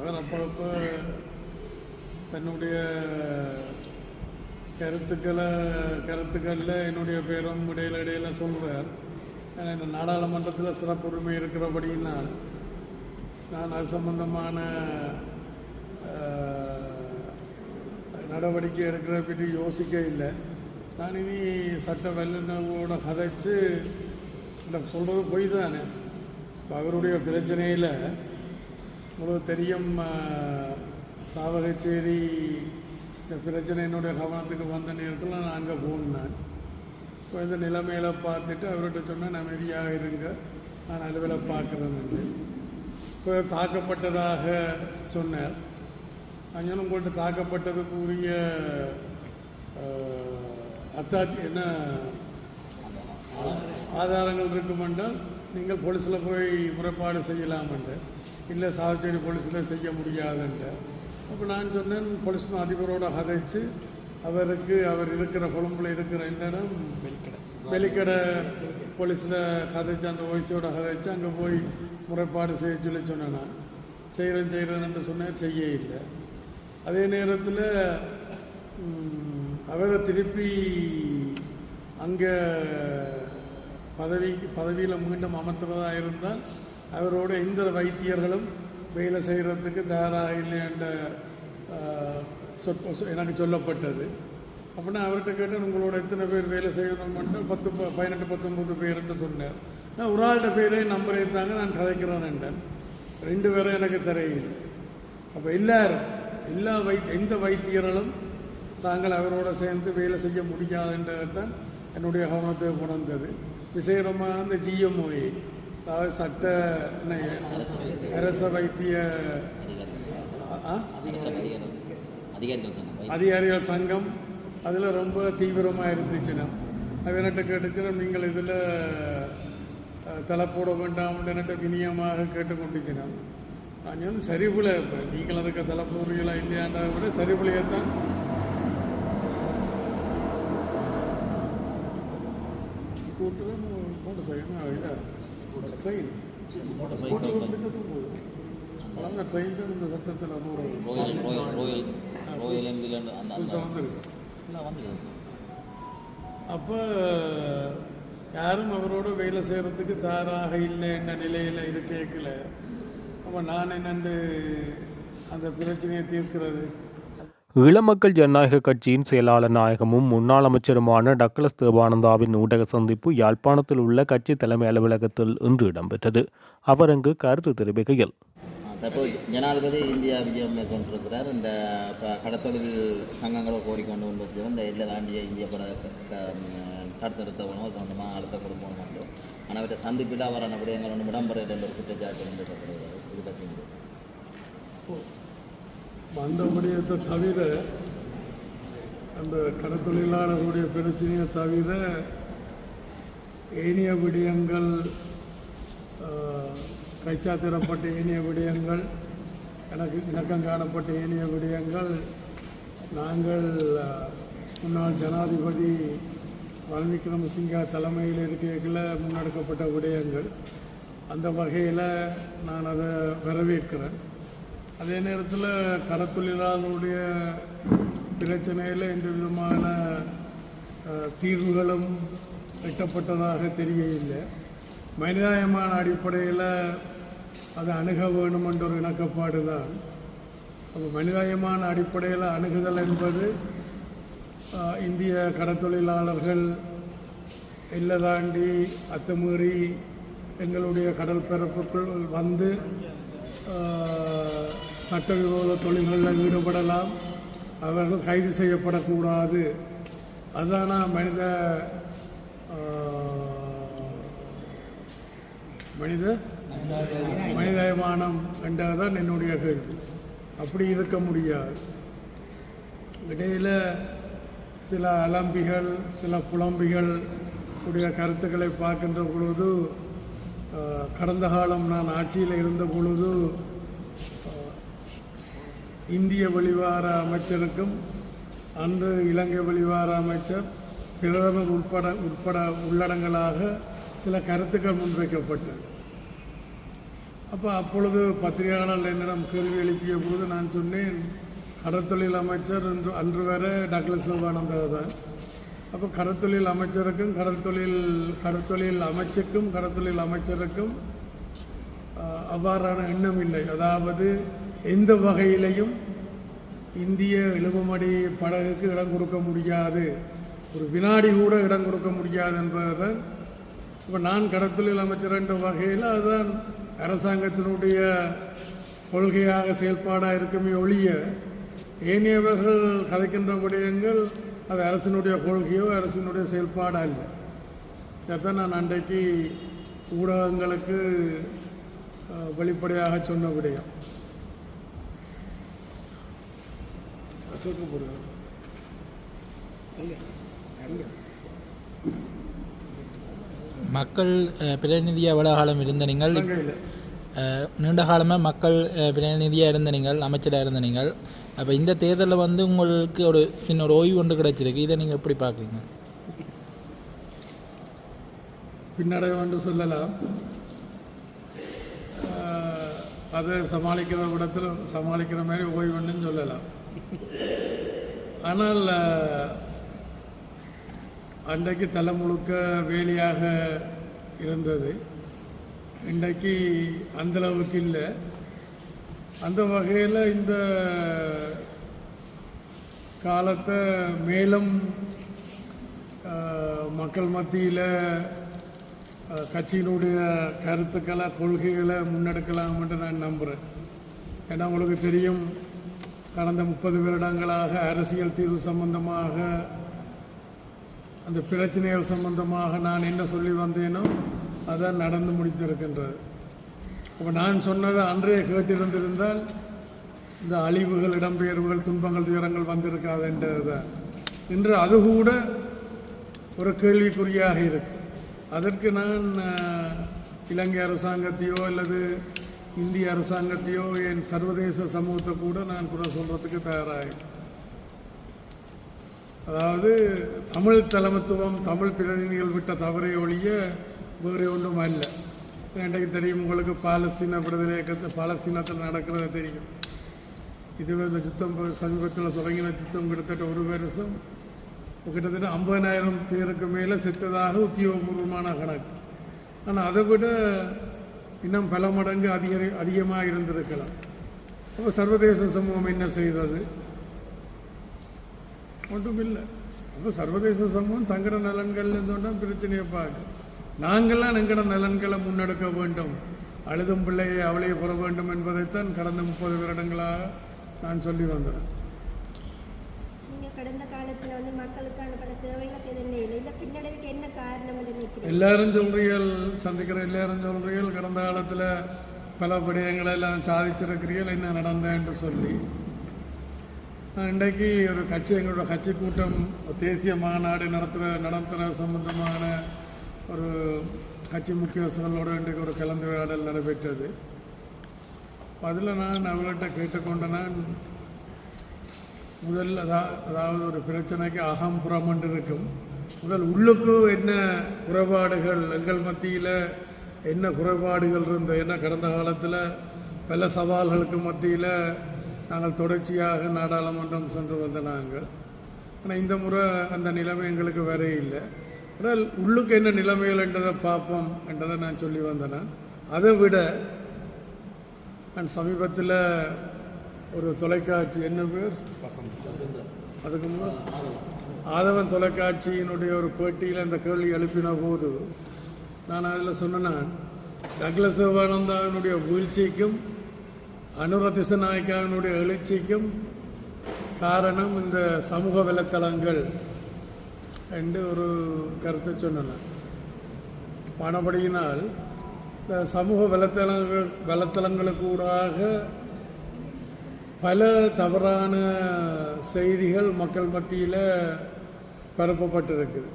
அவர் அப்பப்போ தன்னுடைய கருத்துக்களில் என்னுடைய பேரும் இடையில சொல்கிறார். ஏன்னா இந்த நாடாளுமன்றத்தில் சிறப்புரிமை இருக்கிறபடியினால் நான் அது சம்பந்தமான நடவடிக்கை எடுக்கிறத பற்றி யோசிக்க இல்லை. நான் இனி சட்ட வல்லுநர்களோட கதைச்சு சொல்கிறது பொய் தானே. அவருடைய பிரச்சனையில் உங்களுக்கு தெரியும், சாவகச்சேரி இந்த பிரச்சனை என்னுடைய கவனத்துக்கு வந்த நேரத்தில் நான் அங்கே போனேன். இப்போ இந்த நிலைமையில் பார்த்துட்டு அவர்கிட்ட சொன்னேன், அமைதியாக இருங்க, நான் அலுவலை பார்க்குறேன்னு. இப்போ தாக்கப்பட்டதாக சொன்னார். அங்கே உங்கள்கிட்ட தாக்கப்பட்டதுக்குரிய அத்தாட்சி என்ன ஆதாரங்கள் இருக்குமென்றால் நீங்கள் போலீஸில் போய் முறைப்பாடு செய்யலாமென்று. இல்லை சாவச்சேரி போலீஸில் செய்ய முடியாதுன்ற. அப்போ நான் சொன்னேன், போலீஸ் அதிபரோட கதைச்சு அவருக்கு அவர் இருக்கிற கொழும்பில் இருக்கிற இடம் வெளிக்கடை போலீஸில் கதைச்சு அந்த ஓய்ஸோட கதைச்சு அங்கே போய் முறைப்பாடு செய்ய சொன்னேன். நான் செய்கிறேன்னு சொன்னேன், செய்ய இல்லை. அதே நேரத்தில் அவரை திருப்பி அங்கே பதவியில் மீண்டும் அமர்த்துறதா இருந்தால் அவரோட எந்த வைத்தியர்களும் வேலை செய்கிறதுக்கு தயாராக இல்லை என்ற எனக்கு சொல்லப்பட்டது. அப்படின்னா அவர்கிட்ட கேட்டால் உங்களோட எத்தனை பேர் வேலை செய்யணும்னு 18-19 பேருன்னு சொன்னார். நான் ஒரு ஆள்கிட்ட பேரே நம்பர் இருந்தாங்க, நான் கதைக்கிறேன் என்றேன். 2 பேரும் எனக்கு தெரியல. அப்போ எந்த வைத்தியர்களும் தாங்கள் அவரோட சேர்ந்து வேலை செய்ய முடியாதுன்றதான் என்னுடைய கவனத்தை உணர்ந்தது. விசேடமாக அந்த GMOA, அதாவது சட்ட அரச வைத்திய அதிகாரிகள் சங்கம் அதில் ரொம்ப தீவிரமாக இருந்துச்சுன்னா அவன்கிட்ட கேட்டுச்சுன்னா நீங்கள் இதில் தலை போட வேண்டாம் என்கிட்ட வினியமாக கேட்டுக்கொண்டுச்சுன்னா நான் வந்து சரிபுல இப்போ நீங்கள் அதுக்கு தலை போடுறீங்களா இல்லையான்றதை விட சரிபுலையத்தான் ஸ்கூட்டர் மோட்டர் சைக்கிள் இதாக ட்ரெயின் அந்த ட்ரெயின் தான் இந்த சட்டத்தில் அப்போ யாரும் அவரோட வேலை செய்கிறதுக்கு தயாராக இல்லை என்ற நிலையில் இது கேட்கல. அப்போ நான் என்னென்று அந்த பிரச்சனையை தீர்க்கிறது? ஈழமக்கள் ஜனநாயக கட்சியின் செயலாளர் நாயகமும் முன்னாள் அமைச்சருமான டக்ளஸ் தேவானந்தாவின் ஊடக சந்திப்பு யாழ்ப்பாணத்தில் உள்ள கட்சி தலைமை அலுவலகத்தில் இன்று இடம்பெற்றது. அவர் அங்கு கருத்து தெரிவிக்கையில், தற்போது ஜனாதிபதி இந்தியா விஜயம் மேற்கொண்டிருக்கிறார். இந்த கடத்தொழில் சங்கங்களை கோரிக்கொண்டு கொண்டிருக்கிறோம். இந்த எல்லை தாண்டிய இந்திய கடத்தெடுத்த உணவு சொந்தமாக அழுத்த கொடுக்கணும் என்றும் ஆனால் அவற்றை சந்திப்பில் அவரான விடயங்கள் ஒன்று இடம்பெற என்ற ஒரு குற்றச்சாட்டு முன்வைக்கப்படுகிறது. இது பற்றி அந்த விடயத்தை தவிர, அந்த கடத்தொழிலாளர்களுடைய பிரச்சனையை தவிர ஏனைய விடயங்கள், கைச்சாத்திரப்பட்ட ஏனைய விடயங்கள், இணக்கம் காணப்பட்ட ஏனைய விடயங்கள் நாங்கள் முன்னாள் ஜனாதிபதி ரணில் விக்ரமசிங்க தலைமையில் இருக்கையில் முன்னெடுக்கப்பட்ட விடயங்கள். அந்த வகையில் நான் அதை வரவேற்கிறேன். அதே நேரத்தில் கடத்தொழிலாளர்களுடைய பிரச்சனையில் எந்த விதமான தீர்வுகளும் எட்டப்பட்டதாக தெரியவில்லை. மனிதாயமான அடிப்படையில் அதை அணுக வேண்டும் என்ற ஒரு இணக்கப்பாடு தான். அப்போ மனிதாயமான அடிப்படையில் அணுகுதல் என்பது இந்திய கடற்தொழிலாளர்கள் எல்லை தாண்டி அத்துமீறி எங்களுடைய கடல் பரப்புக்குள் வந்து சட்டவிரோத தொழில்களில் ஈடுபடலாம், அவர்கள் கைது செய்யப்படக்கூடாது. அதுதானா மனிதாயமானம் என்றதான் என்னுடைய கேள்வி. அப்படி இருக்க முடியாது. இடையில் சில அலம்பிகள், சில புலம்பிகள் உடைய கருத்துக்களை பார்க்கின்ற பொழுது, கடந்த காலம் நான் ஆட்சியில் இருந்த பொழுது இந்திய வெளிவார அமைச்சருக்கும் அன்று இலங்கை வெளிவார அமைச்சர் பிரதமர் உட்பட உள்ளடங்கலாக சில கருத்துக்கள் முன்வைக்கப்பட்டது. அப்போ அப்பொழுது பத்திரிகையாளர் என்னிடம் கேள்வி எழுப்பிய போது நான் சொன்னேன், கடற்தொழில் அமைச்சர் அன்று வரை டக்ளஸ் தேவானந்தா தான். அப்போ கடற்தொழில் அமைச்சருக்கும் கடற்தொழில் அமைச்சருக்கும் அவ்வாறான எண்ணம் இல்லை. அதாவது எந்த வகையிலையும் இந்திய இழுவமடி படகுக்கு இடம் கொடுக்க முடியாது, ஒரு வினாடி கூட இடம் கொடுக்க முடியாது என்பதுதான். இப்போ நான் கடற்தொழில் அமைச்சர் என்ற வகையில் அதுதான் அரசாங்கத்தினுடைய கொள்கையாக செயல்பாடாக இருக்குமே ஒழிய ஏனையவர்கள் கதைக்கின்ற விடயங்கள் அது அரசினுடைய கொள்கையோ அரசினுடைய செயல்பாடோ இல்லை. இதைத்தான் நான் அன்றைக்கு ஊடகங்களுக்கு வெளிப்படையாக சொன்ன விடயம். மக்கள் பிரதிநிதியாக எவ்வளோ காலம் இருந்த நீங்கள், நீண்ட காலமாக மக்கள் பிரதிநிதியாக இருந்த நீங்கள், அமைச்சராக இருந்த நீங்கள், அப்போ இந்த தேர்தலில் வந்து உங்களுக்கு ஒரு சின்ன ஒரு ஓய்வு ஒன்று கிடைச்சிருக்கு, இதை நீங்கள் எப்படி பார்க்குறீங்க? பின்னடைவு என்று சொல்லலாம். அதை சமாளிக்கிற இடத்துல சமாளிக்கிற மாதிரி ஓய்வுன்னு சொல்லலாம். ஆனால் அன்றைக்கு தலை முழுக்க வேலையாக இருந்தது. இன்றைக்கு அந்தளவுக்கு இல்லை. அந்த வகையில் இந்த காலத்தை மேலும் மக்கள் மத்தியில் கட்சியினுடைய கருத்துக்களை கொள்கைகளை முன்னெடுக்கலாம் என்று நான் நம்புகிறேன். ஏன்னா உங்களுக்கு தெரியும், கடந்த 30 வருடங்களாக அரசியல் தீர்வு சம்பந்தமாக அந்த பிரச்சனைகள் சம்பந்தமாக நான் என்ன சொல்லி வந்தேனோ அதான் நடந்து முடித்திருக்கின்றது. அப்போ நான் சொன்னதை அன்றே கேட்டிருந்திருந்தால் இந்த அழிவுகள், இடம்பெயர்வுகள், துன்பங்கள், துயரங்கள் வந்திருக்காது என்றது தான். இன்று அது கூட ஒரு கேள்விக்குறியாக இருக்கு. அதற்கு நான் இலங்கை அரசாங்கத்தையோ அல்லது இந்திய அரசாங்கத்தையோ என் சர்வதேச சமூகத்தை கூட நான் கூட சொல்கிறதுக்கு தயாராக. அதாவது தமிழ் தலைமைத்துவம், தமிழ் பிரதிநிதிகள் விட்ட தவறை ஒழிய வேறு ஒன்றும் அல்ல. இன்றைக்கு தெரியும் உங்களுக்கு, பாலஸ்தீன விடுதலை இயக்கத்தை பாலஸ்தீனத்தில் நடக்கிறது தெரியும். இதுவே இந்த யுத்தம் சமீபத்தில் தொடங்கின யுத்தம் கிட்டத்தட்ட 1 வருஷம், கிட்டத்தட்ட 50,000 பேருக்கு மேலே செத்ததாக உத்தியோகபூர்வமான கணக்கு. ஆனால் அதை விட இன்னும் பல மடங்கு அதிகமாக இருந்திருக்கலாம். அப்போ சர்வதேச சமூகம் என்ன செய்தது? ஒன்றும் இல்லை. அப்போ சர்வதேச சமூகம் தங்கிற நலன்கள் இருந்தோன்னா பிரச்சனையை பார்க்க, நாங்கள்லாம் எங்கட நலன்களை முன்னெடுக்க வேண்டும், அழுதும் பிள்ளையை அவளையை பெற வேண்டும் என்பதைத்தான் கடந்த 30 வருடங்களாக நான் சொல்லி வந்தேன். கடந்த காலத்தில் வந்து மக்களுக்கான பல சேவைகள் செய்த நிலையில் இந்த பின்னடைவுக்கு என்ன காரணம் என்று நினைக்கிறேன்? எல்லாரும் சொல்றீர்கள், சந்திக்கிற எல்லாரும் சொல்றீர்கள், கடந்த காலத்தில் பல விடயங்களை எல்லாம் சாதிச்சிருக்கிறீர்கள், என்ன நடந்தேன் என்று சொல்லி. இன்றைக்கு ஒரு கட்சி, எங்களோட கட்சி கூட்டம் தேசிய மாநாடு நடத்துகிற சம்பந்தமான ஒரு கட்சி முக்கியஸ்தர்களோடு இன்றைக்கு ஒரு கலந்துரையாடல் நடைபெற்றது. அதில் நான் அவர்கிட்ட கேட்டுக்கொண்ட, நான் முதல் அதாவது ஒரு பிரச்சனைக்கு அகம்புறம் என்று இருக்கும். முதல் உள்ளுக்கு என்ன குறைபாடுகள், எங்கள் மத்தியில் என்ன குறைபாடுகள் இருந்தது, ஏன்னா கடந்த காலத்தில் பல சவால்களுக்கு மத்தியில் நாங்கள் தொடர்ச்சியாக நாடாளுமன்றம் சென்று வந்த நாங்கள். ஆனால் இந்த முறை அந்த நிலைமை எங்களுக்கு வர இல்லை. ஆனால் உள்ளுக்கு என்ன நிலைமைகள் என்றதை பார்ப்போம் என்றதை நான் சொல்லி வந்தேன். அதை விட நான் சமீபத்தில் ஒரு தொலைக்காட்சி, என்ன பேர், அதுக்கு முன்னாடி ஆதவன் தொலைக்காட்சியினுடைய ஒரு பேட்டியில் அந்த கேள்வி எழுப்பின போது நான் அதில் சொன்னேன், டக்ளஸ் தேவானந்தாவினுடைய வீழ்ச்சிக்கும் அனுர திசநாயக்காவினுடைய எழுச்சிக்கும் காரணம் இந்த சமூக வலைத்தளங்கள் என்று ஒரு கருத்தை சொன்னேன். பணப்படியினால் இந்த சமூக வலைத்தளங்களுக்கூடாக பல தவறான செய்திகள் மக்கள் மத்தியில் பரப்பப்பட்டிருக்குது.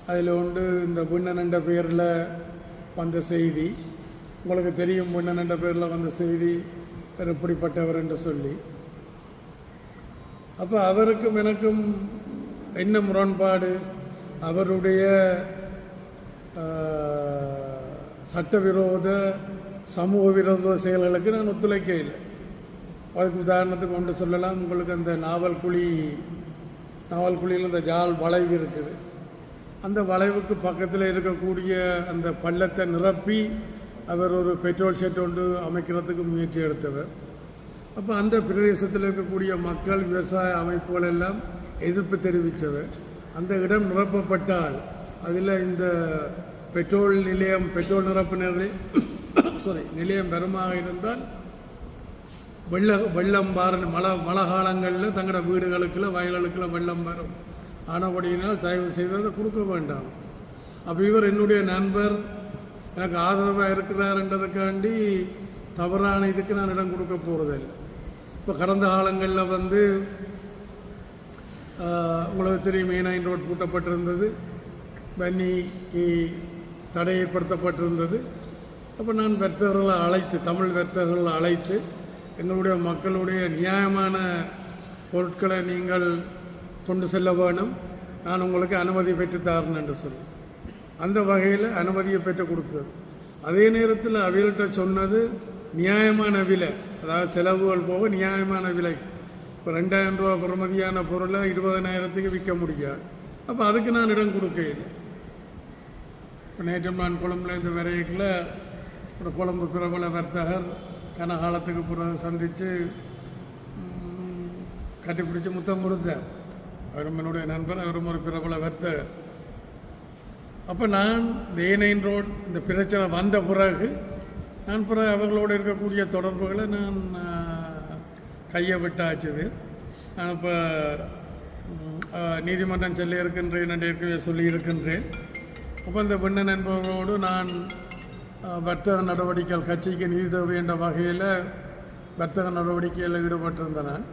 அதில் ஒன்று இந்த புண்ணன் என்ற பேரில் வந்த செய்தி. உங்களுக்கு தெரியும், புண்ணன் என்ற பேரில் வந்த செய்தி எப்படிப்பட்டவர் என்று சொல்லி. அப்போ அவருக்கும் எனக்கும் என்ன முரண்பாடு? அவருடைய சட்டவிரோத சமூக விரோத செயல்களுக்கு நான் ஒத்துழைக்க இல்லை. அதுக்கு உதாரணத்துக்கு கொண்டு சொல்லலாம். உங்களுக்கு அந்த நாவல்குழியில் அந்த ஜால் வளைவு இருக்குது. அந்த வளைவுக்கு பக்கத்தில் இருக்கக்கூடிய அந்த பள்ளத்தை நிரப்பி அவர் ஒரு பெட்ரோல் ஷெட் ஒன்று அமைக்கிறதுக்கு முயற்சி எடுத்தவர். அப்போ அந்த பிரதேசத்தில் இருக்கக்கூடிய மக்கள், விவசாய அமைப்புகள் எல்லாம் எதிர்ப்பு தெரிவித்தவர். அந்த இடம் நிரப்பப்பட்டால் அதில் இந்த பெட்ரோல் நிரப்பு நிலையம் பெருமாக இருந்தால் வெள்ளம் மழை காலங்களில் தங்களோட வீடுகளுக்குள்ள வயல்களுக்குள்ள வெள்ளம் வரும். ஆனபடியினால் தயவு செய்து அதை கொடுக்க வேண்டாம். அப்போ இவர் என்னுடைய நண்பர், எனக்கு ஆதரவாக இருக்கிறார்ன்றதுக்காண்டி தவறான இதுக்கு நான் இடம் கொடுக்க போகிறதில்லை. இப்போ கடந்த காலங்களில் உங்களுக்கு தெரியும், மெயினாக ரோட் பூட்டப்பட்டிருந்தது, வன்னி தடை ஏற்படுத்தப்பட்டிருந்தது. அப்போ நான் தமிழ் வர்த்தகர்களை அழைத்து எங்களுடைய மக்களுடைய நியாயமான பொருட்களை நீங்கள் கொண்டு செல்ல வேணும், நான் உங்களுக்கு அனுமதி பெற்று தரேன் என்று சொல்லி அந்த வகையில் அனுமதியை பெற்று கொடுத்தது. அதே நேரத்தில் அவைகள்கிட்ட சொன்னது நியாயமான விலை, அதாவது செலவுகள் போக நியாயமான விலை. இப்போ 2000 ரூபா பெறுமதியான பொருளை 20,000க்கு விற்க முடியாது. அப்போ அதுக்கு நான் இடம் கொடுக்க இல்லை. இப்போ நேற்று நான் கொழும்புலேருந்து வரையில் ஒரு கொழும்பு பிரபல வர்த்தகர் கனகாலத்துக்கு பிறகு சந்தித்து கட்டிப்பிடிச்சு முத்தம் கொடுத்தார். அவரும் என்னுடைய நண்பர், அவரும் ஒரு பிரபல வர்த்தகர். அப்போ நான் இந்த A9 ரோட் இந்த பிரச்சனை வந்த பிறகு அவர்களோடு இருக்கக்கூடிய தொடர்புகளை நான் கையை விட்டாச்சுது. நான் இப்போ நீதிமன்றம் செல்ல இருக்கின்றேன் என்று ஏற்கனவே சொல்லியிருக்கின்றேன். அப்போ இந்த பெண்ண நண்பர்களோடு நான் வர்த்தக நடவடிக்கைகள், கட்சிக்கு நிதி தேவை என்ற வகையில் வர்த்தக நடவடிக்கையில் ஈடுபட்டிருந்தேன். நான்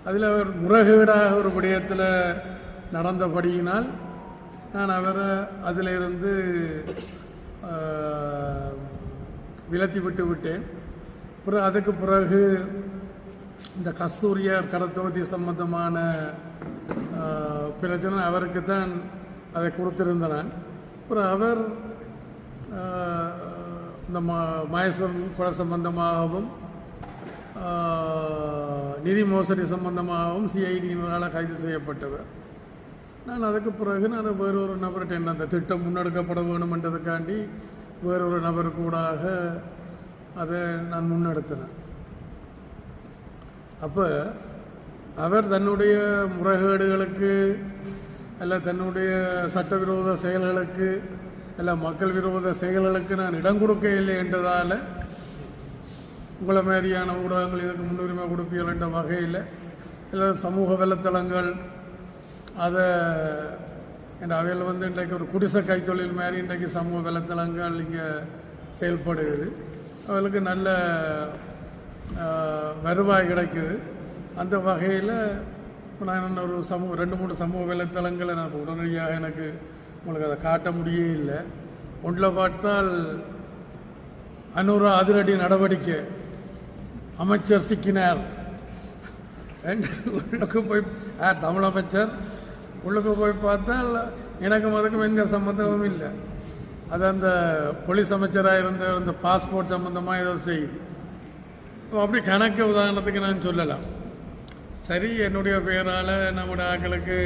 அதில் அவர் முறைகேடாக ஒரு விடயத்தில் நடந்தபடியினால் நான் அவரை அதிலிருந்து விலத்தி விட்டேன். அதுக்கு பிறகு இந்த கஸ்தூரியார் கடத்தொகுதி சம்பந்தமான பிரச்சனை அவருக்கு தான் அதை கொடுத்திருந்தேன். அப்புறம் அவர் இந்த மகேஸ்வரன் கொலை சம்பந்தமாகவும் நிதி மோசடி சம்பந்தமாகவும் CID-யினால் கைது செய்யப்பட்டவர். நான் அதுக்கு பிறகு நான் வேறொரு நபர்கிட்ட என்ன அந்த திட்டம் முன்னெடுக்கப்பட வேணுமென்றதுக்காண்டி வேறொரு நபர் கூடாக அதை நான் முன்னெடுத்தினேன். அப்போ அவர் தன்னுடைய முறைகேடுகளுக்கு அல்ல தன்னுடைய சட்டவிரோத செயல்களுக்கு அல்ல மக்கள் விரோத செயல்களுக்கு நான் இடம் கொடுக்க இல்லை என்றதால் உங்களை மாதிரியான ஊடகங்கள் இதுக்கு முன்னுரிமை கொடுப்பீர்கள் என்ற வகையில் இல்லை சமூக வலைத்தளங்கள் அதை அவையில் இன்றைக்கு ஒரு குடிசை கைத்தொழில் மாதிரி இன்றைக்கு சமூக வலைத்தளங்கள் இங்கே செயல்படுகிறது. அவர்களுக்கு நல்ல வருவாய் கிடைக்குது. அந்த வகையில் நான் ஒரு 2-3 சமூக வலைத்தளங்களை நான் உடனடியாக எனக்கு உங்களுக்கு அதை காட்ட முடியே இல்லை. ஒன்றில் பார்த்தால் அன்னூறு அதிரடி நடவடிக்கை, அமைச்சர் சிக்கினார், உள்ளுக்கு போய் தமிழ் அமைச்சர் உள்ளுக்கு போய் பார்த்தால் எனக்கும் அதுக்கும் எந்த சம்மந்தமும் இல்லை. அது அந்த போலீஸ் அமைச்சராக இருந்த அந்த பாஸ்போர்ட் சம்மந்தமாக ஏதோ செய்யுது. அப்படி கணக்கு உதாரணத்துக்கு நான் சொல்லலாம். சரி, என்னுடைய பெயரால் நம்முடைய ஆட்களுக்கு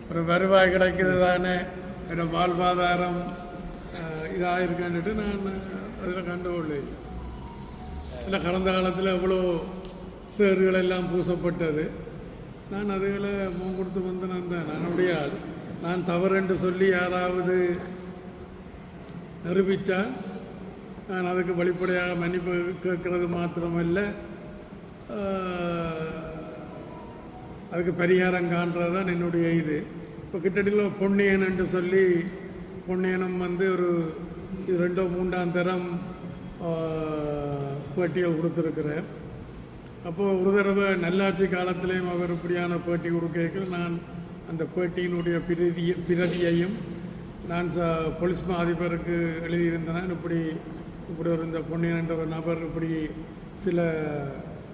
ஒரு வருவாய் கிடைக்குது தானே, என்னோட வாழ்வாதாரம் இதாக இருக்கான்ட்டு நான் அதில் கண்டுகொள்ள இல்லை. கடந்த காலத்தில் எவ்வளோ சேறுகள் எல்லாம் பூசப்பட்டது. நான் அதுகளை முன் கொடுத்து வந்து என்னுடைய நான் தவறு என்று சொல்லி யாராவது நிரூபித்தால் நான் அதுக்கு வெளிப்படையாக மன்னிப்பு கேட்கறது மாத்திரமல்ல, அதுக்கு பரிகாரம் காண்றது தான் என்னுடைய இது. இப்போ கிட்டத்தட்ட பொன்னியன் என்று சொல்லி பொன்னியனும் ஒரு 2-3ஆம் தரம் பேட்டிகள் கொடுத்துருக்கிறார். அப்போது ஒரு தடவை நல்லாட்சி காலத்திலையும் அவர் இப்படியான பேட்டி கொடுக்க நான் அந்த பேட்டியினுடைய பிரதியையும் நான் போலீஸ் அதிபருக்கு எழுதியிருந்தேன். இப்படி ஒரு இந்த பொன்னியன் என்ற ஒரு நபர் இப்படி சில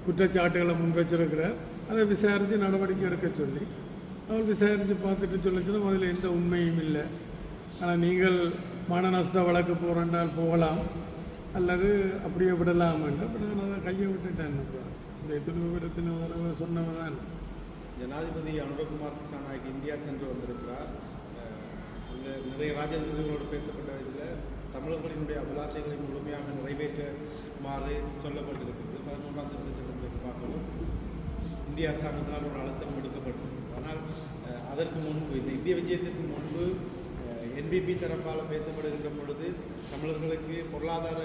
குற்றச்சாட்டுகளை முன் வச்சிருக்கிறார், அதை விசாரித்து நடவடிக்கை எடுக்க சொல்லி அவர் விசாரித்து பார்த்துட்டு சொல்லிச்சுன்னா அதில் எந்த உண்மையும் இல்லை. ஆனால் நீங்கள் மான நஷ்ட வழக்கு போகிறேன்றால் போகலாம், அல்லது அப்படியே விடலாமன்ட்டு அப்போ நான் அதை கையை விட்டுட்டேன். இப்போ இந்த எத்தனை விவரத்தின தடவை சொன்னவன் தான். ஜனாதிபதி அனுரகுமார் திசாநாயக் இந்தியா சென்று வந்திருக்கிறார். அங்கே நிறைய ராஜதந்திரிகளோடு பேசப்பட்ட இதில் தமிழர்களினுடைய அபிலாஷைகளை முழுமையாக நிறைவேற்றுமாறு சொல்லப்பட்டிருக்கிறது. 11ஆம் திருத்த சட்டத்தில் பார்க்கவும் இந்திய அரசாங்கத்தினால் ஒரு அழுத்தம் விடுக்கப்பட்டிருக்கிறது. ஆனால் அதற்கு முன்பு இந்த இந்திய விஜயத்திற்கு முன்பு என்பிபி தரப்பால் பேசப்படுகின்ற பொழுது தமிழர்களுக்கு பொருளாதார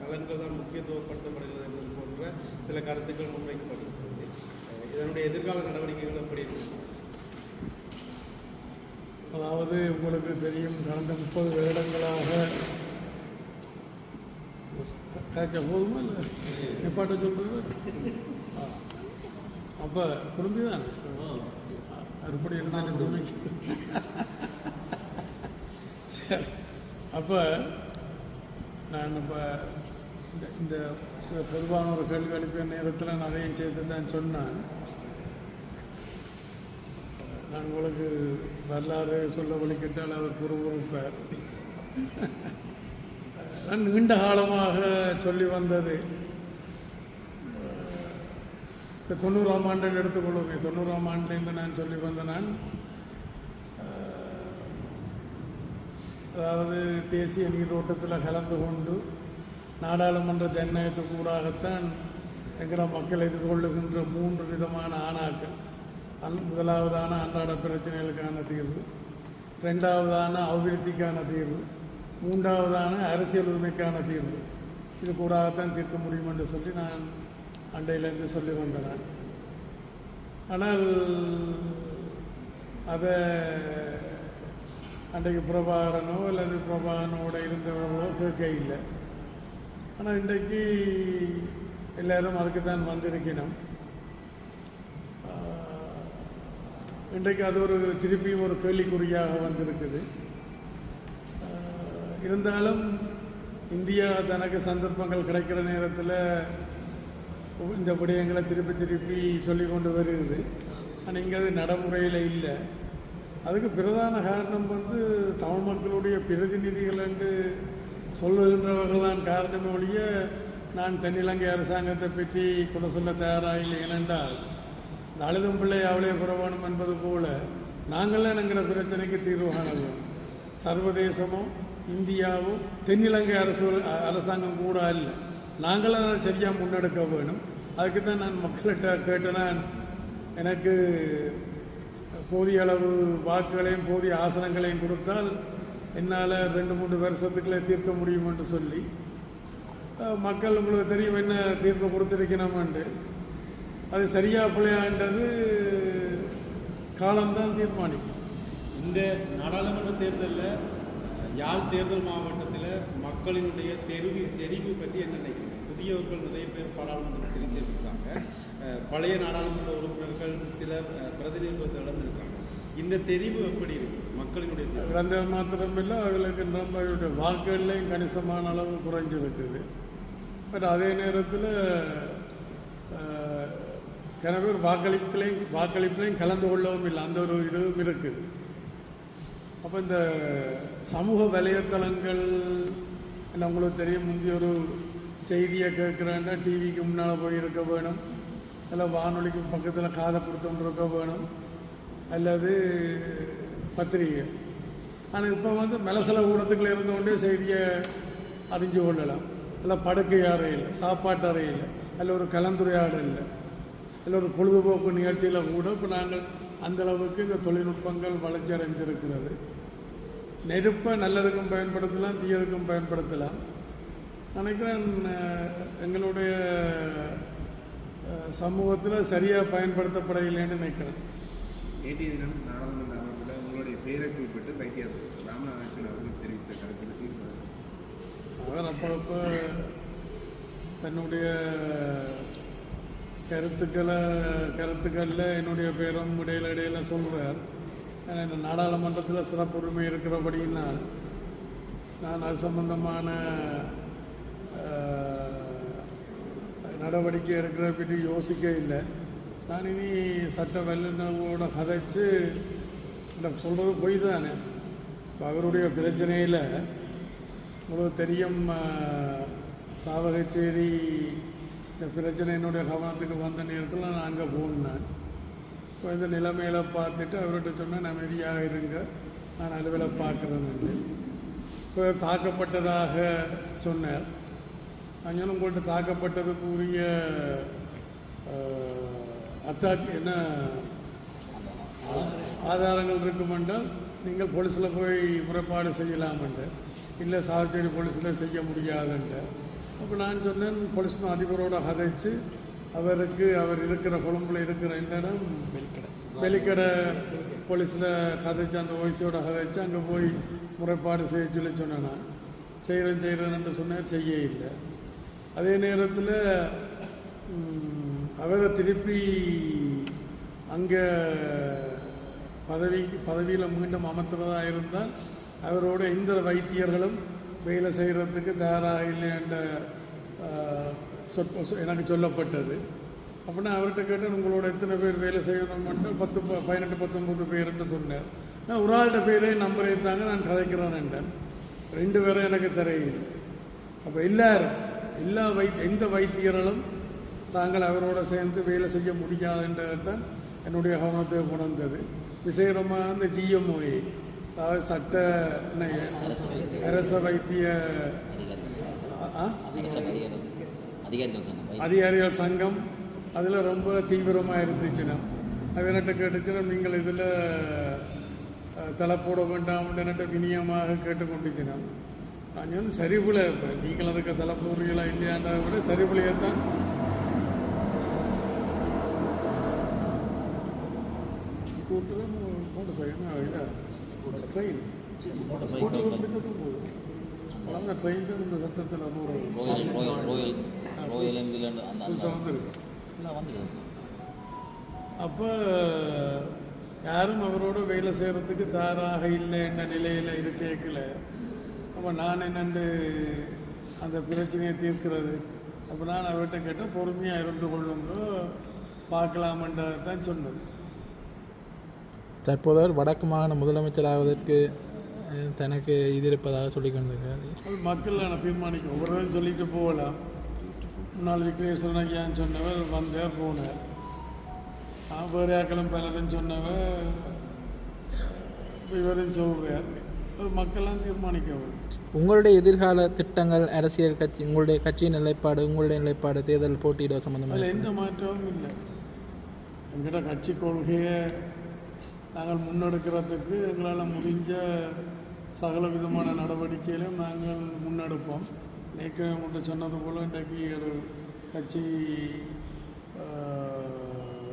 நலன்கள் தான் முக்கியத்துவப்படுத்தப்படுகிறது என்பது போன்ற சில கருத்துக்கள் முன்வைக்கப்பட்டிருக்கிறது. இதனுடைய எதிர்கால நடவடிக்கைகள் எப்படி இருக்கு? அதாவது உங்களுக்கு தெரியும், கடந்த 30 வருடங்களாக காய்ச்ச போதுமா இல்லை நிப்பாட்ட சொல்கிறது அப்போ குடும்பம் அறுபடி இருந்தாலும் துணிக்கு சரி. அப்போ நான் இப்போ இந்த பொதுவான ஒரு கேள்வி அளிப்ப நேரத்தில் நான் அதையும் சேர்த்து தான் சொன்னேன். நான் உங்களுக்கு வரலாறு சொல்ல வழிக்கிட்டால் அவர் பொறுப்பார். நான் நீண்ட காலமாக சொல்லி வந்தது, இப்போ 90ஆம் ஆண்டில் எடுத்துக்கொள்ளுமே, 90ஆம் ஆண்டுலேருந்து நான் சொல்லி வந்த நான் அதாவது தேசிய நீரோட்டத்தில் கலந்து கொண்டு நாடாளுமன்ற ஜனநாயகத்துக்கு ஊடாகத்தான் எங்களோட மக்கள் எதிர்கொள்ளுகின்ற 3 விதமான ஆணாக்கள். முதலாவதான அன்றாட பிரச்சனைகளுக்கான தீர்வு, 2ஆவதான அபிவிருத்திக்கான தீர்வு, 3ஆவதான அரசியல் உரிமைக்கான தீர்வு. இது கூடாகத்தான் தீர்க்க முடியும் என்று சொல்லி நான் அண்டையிலேருந்து சொல்லி வந்தேன். ஆனால் அதை அன்றைக்கு பிரபாகரனோ அல்லது பிரபாகரனோட இருந்தவர்களோ கேட்க இல்லை. ஆனால் இன்றைக்கு எல்லோரும் அதுக்குத்தான் வந்திருக்கணும். இன்றைக்கு அது ஒரு திருப்பியும் ஒரு கேள்விக்குறியாக வந்திருக்குது. இருந்தாலும் இந்தியா தனக்கு சந்தர்ப்பங்கள் கிடைக்கிற நேரத்தில் இந்த விடயங்களை திருப்பி சொல்லி கொண்டு வருகிறது. ஆனால் இங்கே அது நடைமுறையில் இல்லை. அதுக்கு பிரதான காரணம் தமிழ் மக்களுடைய பிரதிநிதிகள் என்று சொல்லுகின்றவர்கள்தான் காரணமே ஒழிய நான் தென்னிலங்கை அரசாங்கத்தை பற்றி கூட சொல்ல தயாராக இல்லை. ஏனென்றால் இந்த அழுதும் பிள்ளை அவளே புறவானும் என்பது போல நாங்களாம் என்கிற பிரச்சனைக்கு தீர்வு காணவும் சர்வதேசமோ இந்தியாவோ தென்னிலங்கை அரசாங்கம் கூட இல்லை, நாங்களும் அதை சரியாக முன்னெடுக்க வேணும். அதுக்கு தான் நான் மக்கள்கிட்ட கேட்டேன், எனக்கு போதிய அளவு வாக்குகளையும் போதிய ஆசனங்களையும் கொடுத்தால் என்னால் 2-3 வருஷத்துக்குள்ளே தீர்க்க முடியும் என்று சொல்லி மக்கள் உங்களுக்கு தெரியும் என்ன தீர்ப்பு கொடுத்துருக்கணும்ண்டு. அது சரியாக பிள்ளையாண்டது காலம்தான் தீர்மானிக்கும். இந்த நாடாளுமன்ற தேர்தலில் யாழ் தேர்தல் மாவட்டத்தில் மக்களினுடைய தெரிவு பற்றி என்ன நினைக்கிறீங்க? புதியவர்கள் நிறைய பேர் பாராளுமன்றத்தில் சேர்த்துருக்காங்க. பழைய நாடாளுமன்ற உறுப்பினர்கள் சிலர் பிரதிநிதித்துவத்தை இழந்திருக்காங்க. இந்த தெரிவு எப்படி இருக்கு மக்களினுடைய? அந்த மாத்திரமில்லை, அவர்களுக்கு நம்ம அவருடைய வாக்குகள்லையும் கணிசமான அளவு குறைஞ்சிருக்குது. பட் அதே நேரத்தில் சில பேர் வாக்களிப்புலையும் கலந்து கொள்ளவும் இல்லை, அந்த ஒரு இதுவும் இருக்குது. அப்போ இந்த சமூக வலைத்தளங்கள் என்ன உங்களுக்கு தெரியும், முந்தைய ஒரு செய்தியை கேட்குறாங்கன்னா டிவிக்கு முன்னால் போய் இருக்க வேணும், இல்லை வானொலிக்கு பக்கத்தில் காதை கொடுத்தோன்னு இருக்க வேணும், அல்லது பத்திரிகை. ஆனால் இப்போ மெலசல ஊடகத்துக்குள்ள இருந்தோண்டே செய்தியை அறிஞ்சு கொள்ளலாம். இல்லை படுக்கை அறையில், சாப்பாட்டு அறையில், அதில் ஒரு கலந்துரையாடல் இல்லை, இல்லை ஒரு பொழுதுபோக்கு நிகழ்ச்சியில் கூட இப்போ நாங்கள் அந்தளவுக்கு இந்த தொழில்நுட்பங்கள் வளர்ச்சி அடைந்திருக்கிறது. நெருப்பை நல்லதுக்கும் பயன்படுத்தலாம், தீயதுக்கும் பயன்படுத்தலாம். நினைக்கிறேன் எங்களுடைய சமூகத்தில் சரியாக பயன்படுத்தப்படவில்லைன்னு நினைக்கிறேன். நேற்றைய தினம் நாடாளுமன்ற அமைப்பில் உங்களுடைய பெயரை குறிப்பிட்டு வைத்தியர் ராமநாதன் அவர்கள் தெரிவித்த கருத்துக்கு அவர் அப்பப்போ தன்னுடைய கருத்துக்களில் என்னுடைய பேரும் இடையில சொல்கிறார். ஏன்னா இந்த நாடாளுமன்றத்தில் சிறப்புரிமை இருக்கிறபடியினால் நான் அது சம்பந்தமான நடவடிக்கை எடுக்கிற பற்றி யோசிக்க இல்லை. நான் இனி சட்ட வல்லுநர்களோட கதைச்சு சொல்கிறது போய் தானே. இப்போ அவருடைய பிரச்சனையில் உங்களுக்கு தெரியும், சாவகச்சேரி இந்த பிரச்சனை என்னுடைய கவனத்துக்கு வந்த நேரத்தில் நான் அங்கே போனேன். இப்போ இந்த நிலைமையில் பார்த்துட்டு அவர்கிட்ட சொன்னேன், அமைதியாக இருங்க, நான் அலுவலை பார்க்குறேன்னு. இப்போ தாக்கப்பட்டதாக சொன்னார். அங்கே உங்கள்கிட்ட தாக்கப்பட்டதுக்கு உரிய அத்தாட்சி என்ன ஆதாரங்கள் இருக்குமென்றால் நீங்கள் போலீஸில் போய் முறைப்பாடு செய்யலாமென்று. இல்லை சாவச்சேரி போலீஸில் செய்ய முடியாதுன்ற. அப்போ நான் சொன்னேன், போலீஸ் அதிபரோட கதைச்சு அவருக்கு அவர் இருக்கிற கொழும்பில் இருக்கிற இந்த இடம் வெளிக்கடை போலீஸில் கதைச்சு அந்த ஓய்ஸோட கதைச்சு அங்கே போய் முறைப்பாடு செய்ய சொன்னேன். நான் செய்கிறேன்னு சொன்னேன், செய்ய இல்லை. அதே நேரத்தில் அவரை திருப்பி அங்கே பதவியில் மீண்டும் அமர்த்துறதா இருந்தால் அவரோட இந்த வைத்தியர்களும் வேலை செய்கிறதுக்கு தயாராக இல்லை என்ற எனக்கு சொல்லப்பட்டது. அப்படின்னா அவர்கிட்ட கேட்டால் உங்களோட எத்தனை பேர் வேலை செய்யணும் மட்டும் 18 19 பேருன்னு சொன்னார். நான் ஒரு ஆள்கிட்ட பேரே நம்பர் இருந்தாங்க, நான் கதைக்கிறேன் என்றேன். 2 பேரும் எனக்கு தெரியல. அப்போ எல்லா எந்த வைத்தியர்களும் தாங்கள் அவரோட சேர்ந்து வேலை செய்ய முடியாதுன்றதான் என்னுடைய கவனத்தை கொண்டது. விசேஷமாக அந்த GMOA, அதாவது சட்ட அரச வைத்திய அதிகாரிகள் சங்கம் அதில் ரொம்ப தீவிரமாக இருந்துச்சுன்னா அவன்கிட்ட கேட்டுச்சுன்னா நீங்கள் இதில் தலை போட வேண்டாம்ன்ற வினியமாக கேட்டுக்கொண்டுச்சுன்னா நான் வந்து சரிவில் இப்போ நீங்கள் அதுக்கு தலை போடுறீங்களா இல்லையான்றதை விட சரிவிலையே தான் ஸ்கூட்டர் மோட்டர் சைக்கிள் இதாக ட்ரெயின் ஸ்கூட்டர் பிடிச்சதும் போதும். அந்த ட்ரெயின் தான் இந்த சத்தத்தில் வந்துருக்கு. அப்போ யாரும் அவரோட வேலை செய்கிறதுக்கு தயாராக இல்லை என்ற நிலையில் இருக்கேக்கல. அப்போ நான் என்னென்று அந்த பிரச்சனையை தீர்க்கிறது. அப்போ நான் அவர்கிட்ட கேட்டால் பொறுமையாக இருந்து கொள்ளுங்க, பார்க்கலாமன்றதான் சொன்னது. தற்போது அவர் வடக்கு மாகாண முதலமைச்சராவதற்கு தனக்கு இது இருப்பதாக சொல்லிக் கொண்டிருக்காரு. அது மக்கள் நான் தீர்மானிக்கும். ஒவ்வொருவரும் சொல்லிட்டு போகலாம். முன்னாள் விக்ரேஸ்வரன் ஐயான்னு சொன்னவர் வந்தார் போனார். வேறு ஆக்களும் பலரும் சொன்னவர் இவரும் சொல்கிறார். மக்கள்லாம் தீர்மானிக்கவர். உங்களுடைய எதிர்கால திட்டங்கள், அரசியல் கட்சி, உங்களுடைய கட்சியின் நிலைப்பாடு, உங்களுடைய நிலைப்பாடு, தேர்தல் போட்டியிட சம்பந்தமாக அதில் எந்த மாற்றமும் இல்லை. எங்கள்கிட்ட கட்சி கொள்கையை நாங்கள் முன்னெடுக்கிறதுக்கு எங்களால் முடிஞ்ச சகல விதமான நடவடிக்கையிலும் நாங்கள் முன்னெடுப்போம். நேற்று உங்கள்கிட்ட சொன்னது போல் இன்றைக்கு ஒரு கட்சி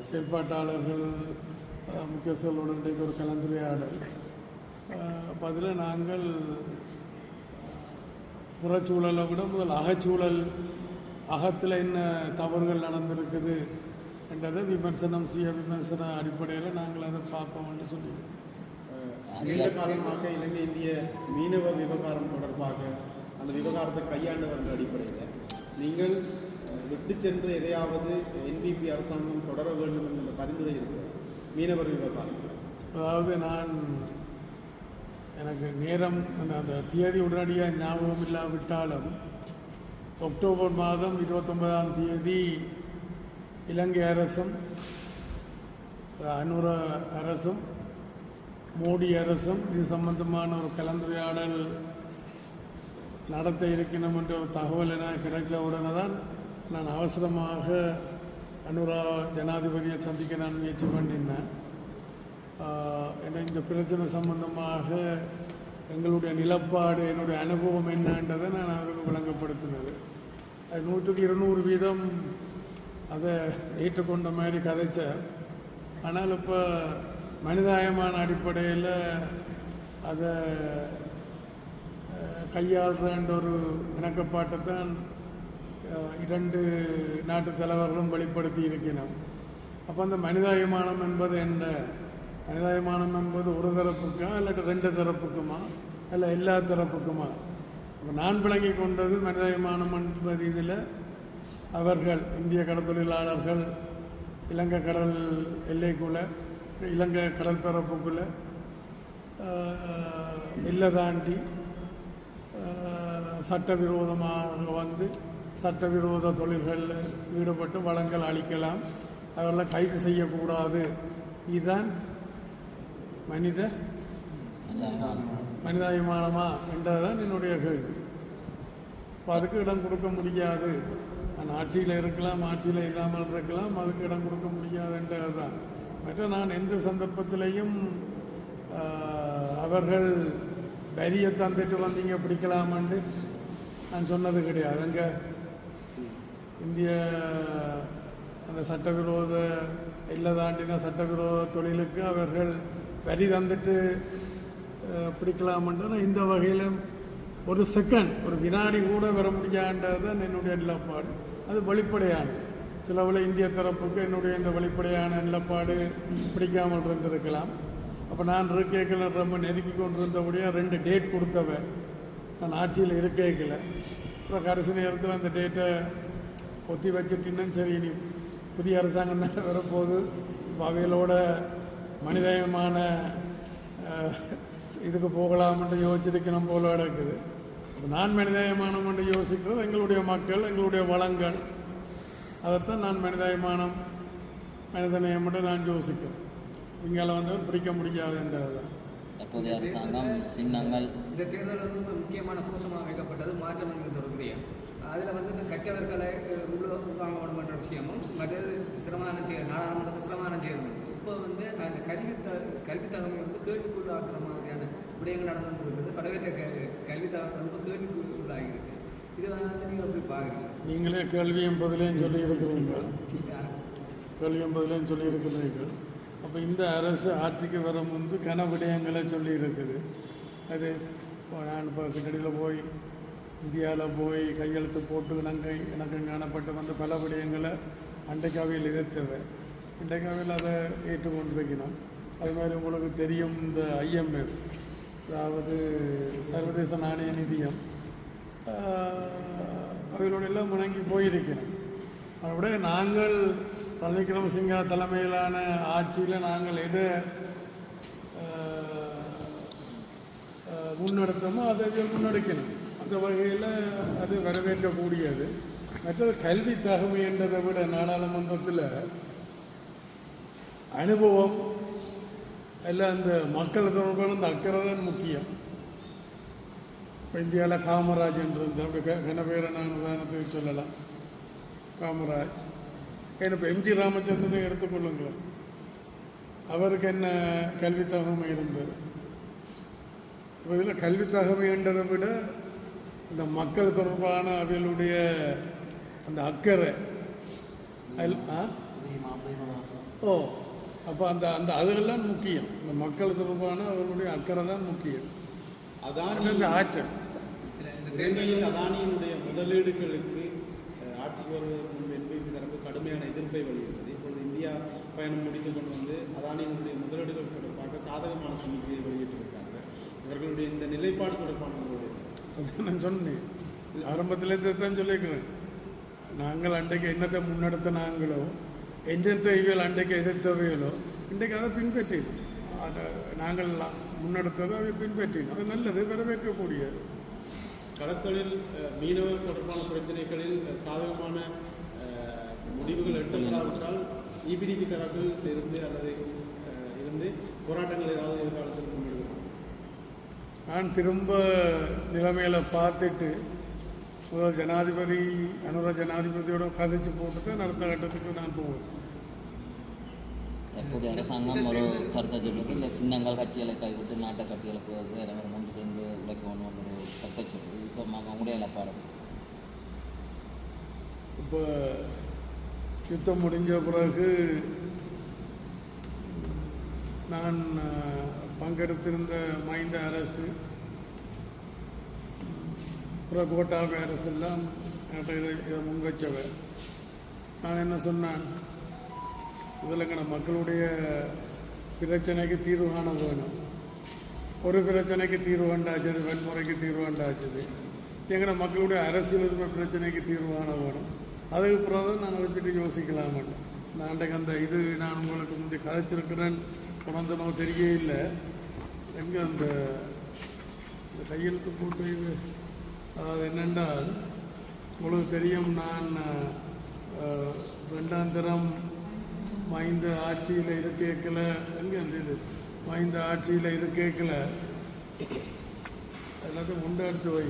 செயற்பாட்டாளர்கள் முக்கியஸ்தர்களோடு இன்றைக்கு ஒரு கலந்துரையாடல். அப்போ அதில் நாங்கள் புறச்சூழலை விட முதல் அகச்சூழல், அகத்தில் என்ன தவறுகள் நடந்திருக்குது என்றதை விமர்சன அடிப்படையில் நாங்கள் அதை பார்ப்போம்னு சொல்லிடுவோம். நீண்ட காலமாக இலங்கை இந்திய மீனவ விவகாரம் தொடர்பாக அந்த விவகாரத்தை கையாண்டு வந்த அடிப்படையில் நீங்கள் விட்டு சென்று எதையாவது NPP அரசாங்கம் தொடர வேண்டும் என்ற பரிந்துரை இருக்கிறது மீனவர் விவகாரம். அதாவது எனக்கு நேரம் அந்த தேதி உடனடியாக ஞாபகம் இல்லாவிட்டாலும் அக்டோபர் மாதம் 29ஆம் தேதி இலங்கை அரசும் அனுர அரசும் மோடி அரசும் இது சம்பந்தமான ஒரு கலந்துரையாடல் நடத்த இருக்கணும் என்ற ஒரு தகவல் என கிடைத்த உடனே தான் நான் அவசரமாக அனுரா ஜனாதிபதியை சந்திக்க நான் முயற்சி பண்ணியிருந்தேன். இந்த பிரச்சனை சம்பந்தமாக எங்களுடைய நிலப்பாடு, என்னுடைய அனுபவம் என்னன்றதை நான் அவருக்கு விளங்கப்படுத்தினது. 100க்கு 200% அதை ஏற்றுக்கொண்ட மாதிரி கதைச்சார். ஆனால் இப்போ மனிதாயமான அடிப்படையில் அதை கையாளுறன்ற ஒரு இணக்கப்பாட்டை தான் 2 நாட்டு தலைவர்களும் வெளிப்படுத்தி இருக்கிறோம். அப்போ அந்த மனிதாயமானம் என்பது என்ன? மனிதாயமானம் என்பது ஒரு தரப்புக்கா இல்லாட்டி 2 தரப்புக்குமா இல்லை எல்லா தரப்புக்குமா? இப்போ நான் விளங்கி கொண்டது மனிதாயமானம் என்பது இதில் அவர்கள் இந்திய கடற்தொழிலாளர்கள் இலங்கை கடல் எல்லைக்குள்ளே, இலங்கை கடல் பரப்புக்குள்ளே எல்லை தாண்டி சட்டவிரோதமாக வந்து சட்டவிரோத தொழில்களில் ஈடுபட்டு வளங்கள் அளிக்கலாம், அவர்களை கைது செய்யக்கூடாது. இதுதான் மனிதாபிமானமா என்றதுதான் என்னுடைய கேள்வி. இப்போ அதுக்கு இடம் கொடுக்க முடியாது. நான் ஆட்சியில் இருக்கலாம், ஆட்சியில் இல்லாமல் இருக்கலாம், அதுக்கு இடம் கொடுக்க முடியாதுன்றது தான். மற்ற நான் எந்த சந்தர்ப்பத்திலையும் அவர்கள் வரியை தந்துட்டு வந்தீங்க பிடிக்கலாமான்னு நான் சொன்னது கிடையாது. அங்கே இந்திய அந்த சட்டவிரோத இல்லை தாண்டின சட்டவிரோத தொழிலுக்கு அவர்கள் வரி தந்துட்டு பிடிக்கலாமன்ற இந்த வகையில் ஒரு செகண்ட், ஒரு வினாடி கூட வர முடியாதுன்றது தான் என்னுடைய நிலப்பாடு. அது வெளிப்படையானது. சிலவில் இந்திய தரப்புக்கு என்னுடைய இந்த வெளிப்படையான நிலப்பாடு பிடிக்காமல் இருந்திருக்கலாம். அப்போ நான் இருக்கைகளை ரொம்ப நெருக்கி கொண்டு இருந்தபடியாக 2 டேட் கொடுத்தவன் நான் ஆட்சியில் இருக்கைகளை. அப்புறம் கடைசி நேரத்தில் அந்த டேட்டை ஒத்தி வச்சுட்டின்னு சரி, இனி புதிய அரசாங்கம் தான் வரப்போகுது, அவைகளோட மனிதமான இதுக்கு போகலாம்னு யோசிச்சிருக்கணும் போல இருக்குது. நான் மனிதாயமானம் என்று யோசிக்கிறது எங்களுடைய மக்கள், எங்களுடைய வளங்கள், அதைத்தான் நான் மனிதநேயம் என்று நான் யோசிக்கிறேன். இங்கே வந்தவர் பிடிக்க முடியாது என்றது. தற்போதைய அரசாங்கம் சின்னங்கள் இந்த தேர்தல் வந்து முக்கியமான கோஷமாக வைக்கப்பட்டது மாற்றம் என்கிற ஒரு விடயம். அதில் வந்து இந்த கற்றவர்களை உள்வாங்க வேண்டும் என்ற விஷயமும் மற்றது சிரமானம் நாடாளுமன்றத்தை சிரமானம் செய்யணும். இப்போ வந்து அந்த கல்வி தகமை வந்து கேள்விக்குள்ளாக்குற மாதிரியான விடயங்கள் நடந்து கொண்டிருக்கிறது. படவேற்ற கல்வி தகமை ரொம்ப கேள்விக்குள்ளாகிருக்கு. இது வந்து நீங்கள் எப்படி பார்க்குறீங்க? நீங்களே கேள்வியும் பதிலையும் சொல்லியிருக்கிறீர்கள். அப்போ இந்த அரசு ஆட்சிக்கு வர முன்பு கன விடயங்களை சொல்லியிருக்குது. அது நான் இப்போ கிட்டடியில் போய் இந்தியாவில் போய் கையெழுத்து போட்டு எனக்கு காணப்பட்டு வந்த பல விடயங்களை அண்டைக்காவையில் எதிர்த்தவை. இன்றைக்காவில் அதை ஏற்றுக்கொண்டிருக்கணும். அது மாதிரி உங்களுக்கு தெரியும், இந்த IMF, அதாவது சர்வதேச நாணய நிதியம், அவைகளோட எல்லாம் முணங்கி போயிருக்கணும். அதோட நாங்கள் ரணில் விக்ரமசிங்க தலைமையிலான ஆட்சியில் நாங்கள் எதை முன்னெடுத்தோமோ அதை முன்னெடுக்கணும். அந்த வகையில் அது வரவேற்கக்கூடியது. மற்றது கல்வி தகமை என்றதை விட நாடாளுமன்றத்தில் அனுபவம் எல்லாம் இந்த மக்கள் தொடர்பான இந்த அக்கறை தான் முக்கியம். இப்போ இந்தியாவில் காமராஜ் என்று இருந்தால் என்ன பேரை நான் உதாரணத்துக்கு சொல்லலாம். காமராஜ், ஏன்னா இப்போ MG ராமச்சந்திரனை எடுத்துக்கொள்ளுங்களேன், அவருக்கு என்ன கல்வி தகமை இருந்தது. இப்போ இதில் கல்வி தகமை என்றதை விட இந்த மக்கள் தொடர்பான அவர்களுடைய அந்த அக்கறை அப்போ அந்த அந்த அதுகள்லாம் முக்கியம். இந்த மக்கள் தொடர்பான அவர்களுடைய அக்கறை தான் முக்கியம். அதான் இந்த ஆற்றல். இந்த தேர்தலில் அதானியினுடைய முதலீடுகளுக்கு ஆட்சிக்கு வருவதற்கு முன்பு NPP தரப்பு கடுமையான எதிர்ப்பை வெளியிட்டது. இப்பொழுது இந்தியா பயணம் முடித்து கொண்டு வந்து அதானியினுடைய முதலீடுகள் தொடர்பாக சாதகமான சமிக்கையை வெளியிட்டிருக்காங்க. இவர்களுடைய இந்த நிலைப்பாடு தொடர்பான அதுதான் நான் சொன்னேன், ஆரம்பத்திலேருந்து தான் சொல்லியிருக்கிறேன். நாங்கள் அன்றைக்கு என்னத்தை முன்னெடுத்த நாங்களோ, எஞ்சத்தை இவையில் அன்றைக்கு எதிர்த்தவைகளோ இன்றைக்கு அதை பின்பற்றினோம். அதை நாங்கள் முன்னெடுத்ததை அவை பின்பற்றினோம். அது நல்லது, வரவேற்கக்கூடியது. கடத்தொழில் மீனவர் தொடர்பான பிரச்சனைகளில் சாதகமான முடிவுகள் எடுக்கப்படாவிட்டால் EPDP தரப்பில் இருந்து போராட்டங்கள் ஏதாவது எதிர்காலத்தில் முன்னெடுக்கிறோம். நான் திரும்ப நிலைமையில் பார்த்துட்டு முதல் ஜனாதிபதி ஜனாதிபதியோட கதைச்சு போட்டு அடுத்த கட்டத்துக்கு நான் போவேன். தற்போதைய அரசாங்கம் ஒரு கருத்தை சொல்லுது, இந்த சின்னங்கள் கட்சிகளை கைவிட்டு நாட்டை கட்சிகளுக்கு ஒன்று சேர்ந்து உழைக்கணும் ஒரு கருத்தை சொல்லுது. இப்போ அவங்களுடைய இழப்பாடு. இப்போ யுத்தம் முடிஞ்ச பிறகு நான் பங்கெடுத்திருந்த மைந்த அரசு, அப்புறம் கோட்டாபி அரசு எல்லாம் இதை முன்வச்சவை. நான் என்ன சொன்னேன், முதல்ல மக்களுடைய பிரச்சனைக்கு தீர்வு காண வேணும். ஒரு பிரச்சனைக்கு தீர்வு கண்டாச்சது, வன்முறைக்கு தீர்வு கண்டாச்சது. எங்களோட மக்களுடைய அரசியல் பிரச்சனைக்கு தீர்வு காண வேணும். அதுக்கு பிறகு நான் அதை பற்றி யோசிக்கலாம் மாட்டேன். நான் அன்றைக்கு அந்த இது நான் உங்களுக்கு முந்தைய கதைச்சிருக்கிறேன், குழந்தனோ தெரிய இல்லை. எங்கே அந்த கையெழுத்து போட்டு இது, அதாவது என்னென்றால் உங்களுக்கு தெரியும், நான் ரெண்டாம் தரம் மைந்த ஆட்சியில் இது கேட்கல, எங்கே இருந்தது மைந்த ஆட்சியில் இது கேட்கல, எல்லாத்தையும் உண்டெடுத்து வை.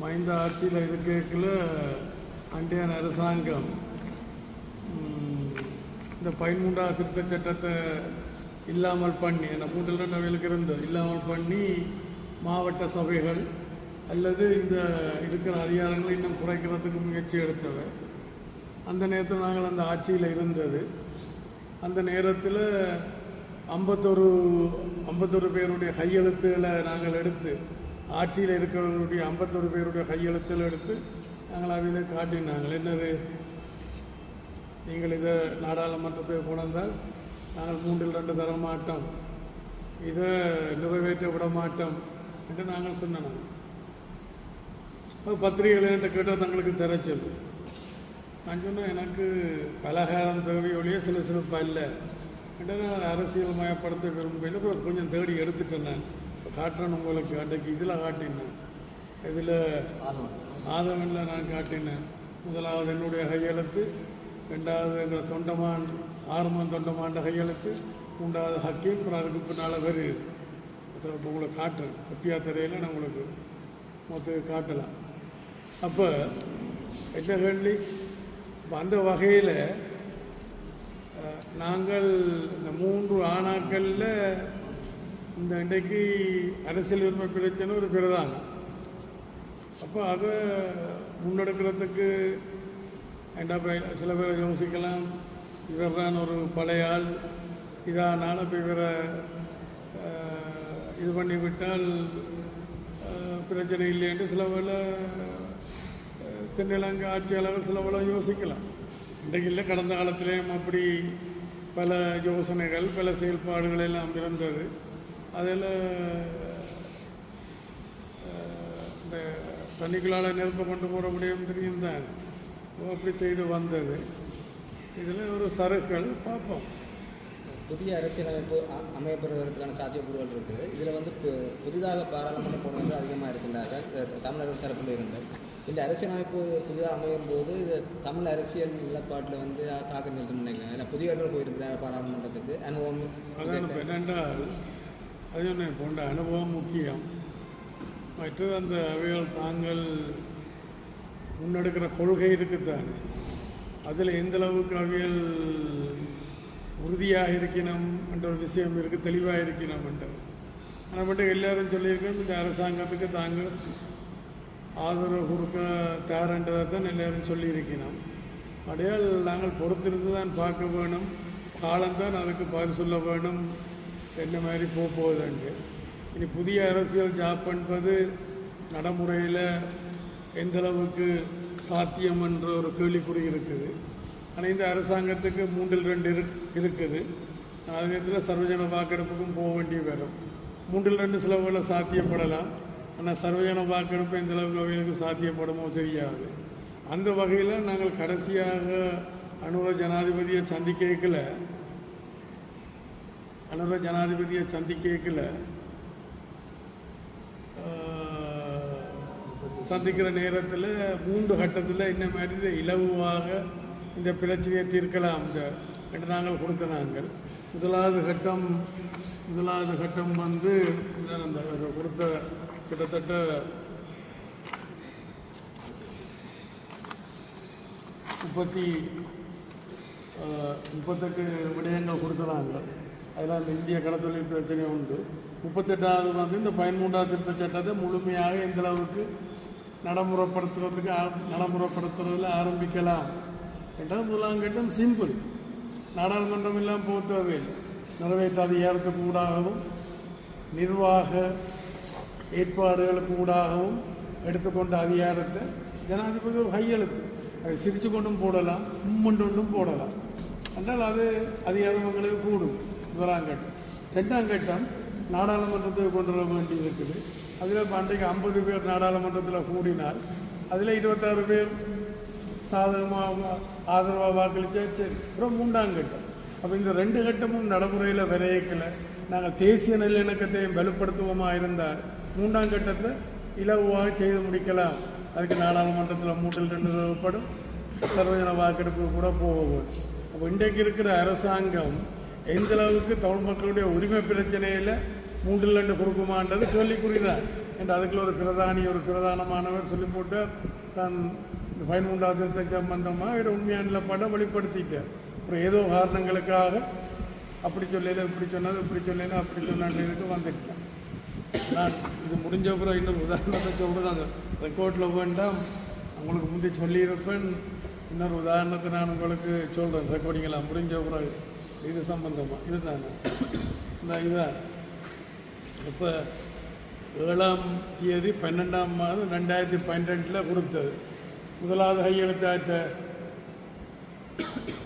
மைந்த ஆட்சியில் இது கேட்கல அண்டையான அரசாங்கம் இந்த 13ஆம் திருத்தச் சட்டத்தை இல்லாமல் பண்ணி, என்ன 3 அவைகளுக்கு இருந்தது இல்லாமல் பண்ணி மாவட்ட சபைகள் அல்லது இந்த இருக்கிற அதிகாரங்களை இன்னும் குறைக்கிறதுக்கு முயற்சி எடுத்தவை. அந்த நேரத்தில் நாங்கள் அந்த ஆட்சியில் இருந்தது. அந்த நேரத்தில் 51 பேருடைய கையெழுத்துகளை நாங்கள் எடுத்து, ஆட்சியில் இருக்கிறவர்களுடைய 51 பேருடைய கையெழுத்துகளை எடுத்து நாங்கள் அதை காட்டினாங்கள். என்னது, நீங்கள் இதை நாடாளுமன்றத்துக்கு கொண்டால் நாங்கள் 3 தர மாட்டோம், இதை நிறைவேற்ற விட மாட்டோம் என்று நாங்கள் சொன்னோம். பத்திரிகைகள் என்கிட்ட கேட்டால் தங்களுக்கு தரச்சல். நான் சொன்னேன், எனக்கு பலகாரம் தேவையொழிய சிலப்பா இல்லை என்று நான் அரசியல் மயப்படுத்த விரும்பல. அப்புறம் கொஞ்சம் தேடி எடுத்துட்டேன். நான் காட்டுறேன் உங்களுக்கு. அன்றைக்கு இதில் காட்டினேன், இதில் ஆதவனில் நான் காட்டினேன். முதலாவது என்னுடைய கையெழுத்து, 2வது எங்கள் தொண்டமான் ஆறுமன் தொண்டமாண்ட கையெழுத்து, 3வது ஹக்கீம், அப்புறம் அதுக்கு பின்னால் வருது. இப்போ உங்களுக்கு காட்டுறேன், ஒப்பியா திரையில் நான் உங்களுக்கு மொத்தம் காட்டலாம். அப்போ என்ன கேள்வி, இப்போ அந்த வகையில் நாங்கள் இந்த 3 ஆணாக்களில் இந்த இன்றைக்கு அரசியல் உரிமை பிரச்சனை ஒரு பிரதானம். அப்போ அதை முன்னெடுக்கிறதுக்கு சில பேரை யோசிக்கலாம், இவர் தான் ஒரு பழைய ஆள், இதானால் இப்போ இவரை இது பண்ணிவிட்டால் பிரச்சனை இல்லை என்று சில வேளை தென்னிலங்கை ஆட்சியாளர்கள் சில வேளை யோசிக்கலாம். இன்றைக்கு இல்லை, கடந்த காலத்திலேயும் அப்படி பல யோசனைகள் பல செயல்பாடுகள் எல்லாம் இருந்தது. அதில் இந்த தண்ணிக்குள்ளால் நெருப்ப கொண்டு போகிற முடியும் தெரியும் தான், அப்படி செய்து வந்தது. இதில் ஒரு சறுக்கள் பார்ப்போம். புதிய அரசியலமைப்பு அமையப்படுவதற்கான சாத்தியக்கூறுகள் இருக்குது. இதில் வந்து புதிதாக பாராளுமன்றம் கொண்டு வந்து அதிகமாக இருக்கின்றார்கள் தமிழர்கள் தரப்பில் இருந்தால். இந்த அரசியலமைப்பு புதிதாக அமையும் போது இது தமிழ் அரசியல் நிலப்பாட்டில் வந்து தாக்கம் இருக்குன்னு நினைக்கிறேன். ஏன்னா புதியவர்கள் போயிருக்கிறார் பாராளுமன்றத்துக்கு, அனுபவம். என்னென்றால் அது போன்ற அனுபவம் முக்கியம். மற்றது அந்த அவைகள் தாங்கள் முன்னெடுக்கிற கொள்கை இருக்குத்தானே, அதில் எந்தளவுக்கு அவைகள் உறுதியாக இருக்கணும் என்ற ஒரு விஷயம் இருக்குது, தெளிவாக இருக்கணும் என்றது. ஆனால் மட்டும் எல்லோரும் சொல்லியிருக்கோம், இந்த அரசாங்கத்துக்கு தாங்கள் ஆதரவு கொடுக்க தயார்ன்றதை தான் எல்லோரும் சொல்லியிருக்கணும். அடையால் நாங்கள் பொறுத்திருந்து தான் பார்க்க வேணும், காலம்தான் அதுக்கு பதில் சொல்ல வேணும் என்ன மாதிரி போகுதுண்டு. இனி புதிய அரசியல் ஜாப் என்பது நடைமுறையில் எந்தளவுக்கு சாத்தியம் என்ற ஒரு கேள்விக்குறி இருக்குது. ஆனால் இந்த அரசாங்கத்துக்கு 3 இருக்குது. அதே நேரத்தில் சர்வஜன வாக்கெடுப்புக்கும் போக வேண்டி வரும். 3 சில வேளை சாத்தியப்படலாம், ஆனால் சர்வஜன வாக்கெடுப்பு எந்தளவுக்கு அவைகளுக்கு சாத்தியப்படுமோ தெரியாது. அந்த வகையில் நாங்கள் கடைசியாக அனுர ஜனாதிபதியை சந்திக்கல சந்திக்கிற நேரத்தில் 3 கட்டத்தில் என்ன மாதிரி இலகுவாக இந்த பிரச்சனையை தீர்க்கலாம் என்று நாங்கள் கொடுத்த நாங்கள். முதலாவது கட்டம் வந்து அந்த கொடுத்த கிட்டத்தட்ட 38 விடயங்கள் கொடுத்துறாங்க. அதில் அந்த இந்திய கடத்தொழில் பிரச்சனை உண்டு. 38வது வந்து இந்த 13ஆம் திருத்த சட்டத்தை முழுமையாக எந்தளவுக்கு நடைமுறைப்படுத்துறதில் ஆரம்பிக்கலாம் என்றால் முதலாம் கட்டம் சிம்பிள். நாடாளுமன்றம் எல்லாம் போக தேவையில்லை. நிறைவேற்ற அதிகாரத்துக்கு ஊடாகவும் நிர்வாக ஏற்பாடுகளுக்கு ஊடாகவும் எடுத்துக்கொண்ட அதிகாரத்தை ஜனாதிபதி ஒரு கையெழுத்து, அதை சிரித்து கொண்டும் போடலாம், மும்மொண்டும் போடலாம் என்றால் அது அதிகாரம் உங்களுக்கு கூடும். முதலாம் கட்டம். 2ஆம் கட்டம் நாடாளுமன்றத்துக்கு கொண்டு வர வேண்டி இருக்குது. அதில் அன்றைக்கு 50 பேர் நாடாளுமன்றத்தில் கூடினால் அதில் 26 பேர் சாதகமாக ஆதரவாக வாக்களித்தா சரி. அப்புறம் 3ஆம் கட்டம். அப்போ இந்த 2 கட்டமும் நடைமுறையில் விரைக்கல. நாங்கள் தேசிய நல்லிணக்கத்தை வலுப்படுத்துவோமா இருந்தால் 3ஆம் கட்டத்தை இலகுவாக செய்து முடிக்கலாம் அதுக்கு நாடாளுமன்றத்தில் 3/2 தேவைப்படும், சர்வஜன வாக்கெடுப்பு கூட போகும். அப்போ இன்றைக்கு இருக்கிற அரசாங்கம் எந்த அளவுக்கு தமிழ் மக்களுடைய உரிமை பிரச்சனையில் 3/2 கொடுக்குமான்றது கேள்விக்குறிதான் என்று அதுக்குள்ள ஒரு பிரதானமானவர் சொல்லி போட்டு தான் இந்த 13ஆம் திருத்த சம்பந்தமாக உண்மையான நிலப்பாடை வெளிப்படுத்திட்டார். அப்புறம் ஏதோ காரணங்களுக்காக அப்படி சொல்லல, இப்படி சொன்னது, இப்படி சொல்லல, அப்படி சொன்னதுக்கு வந்துட்டேன். நான் இது முடிஞ்ச அப்புறம் இன்னொரு உதாரணத்தை சொல்கிறேன், ரெக்கார்டில் வேண்டாம், உங்களுக்கு முந்தி சொல்லியிருப்பேன். இன்னொரு உதாரணத்தை நான் உங்களுக்கு சொல்கிறேன், ரெக்கார்டிங்கெல்லாம் முடிஞ்ச அப்புறம் இது சம்பந்தமாக. இதுதானே இதுதான் இப்போ 7ஆம் தேதி 12ஆம் மாதம் 2012 கொடுத்தது. முதலாவது கையெழுத்தாற்ற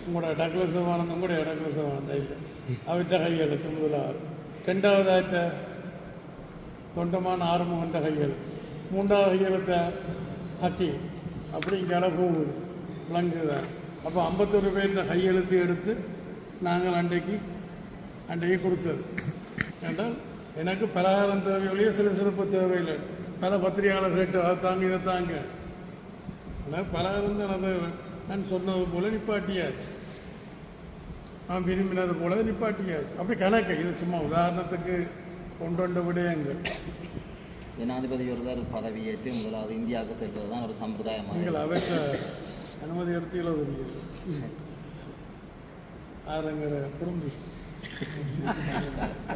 உங்களோட டக்ளஸ் ஆனந்தம் கூட டக்ளஸ் ஆனந்தம் இல்லை, அவற்ற கையெழுத்து முதலாவது. 2ஆவதாற்ற தொண்டமான ஆறுமுகன்ற கையெழுத்து. 3ஆவது கையெழுத்த ஹக்கி. அப்படி இங்கே போகுது விளங்குதான். அப்போ 51 பேர் கையெழுத்து எடுத்து நாங்கள் அன்றைக்கு கொடுத்தது. ஏன்றால் எனக்கு பலகாரம் தேவையில்லையே, சில சிறப்பு தேவையில்லை. பல பத்திரிகையாளர் கேட்டு அதை தாங்க இதை தாங்க. ஆனால் பலகாரம் தான் அதை நான் சொன்னது போல் நிப்பாட்டியாச்சு, நான் விரும்பினது போல நிப்பாட்டியாச்சு. அப்படி கணக்கு. இது சும்மா உதாரணத்துக்கு கொண்டு விடயங்கள். ஜனாதிபதி ஒருவர் பதவியேற்று முதலாவது இந்தியாவுக்கு செல்வது தான் ஒரு சம்பிரதாயமாக. நீங்கள் அவற்றை அனுமதி எடுத்தீங்களோ தெரியுது ஆறுங்கிற குடும்பி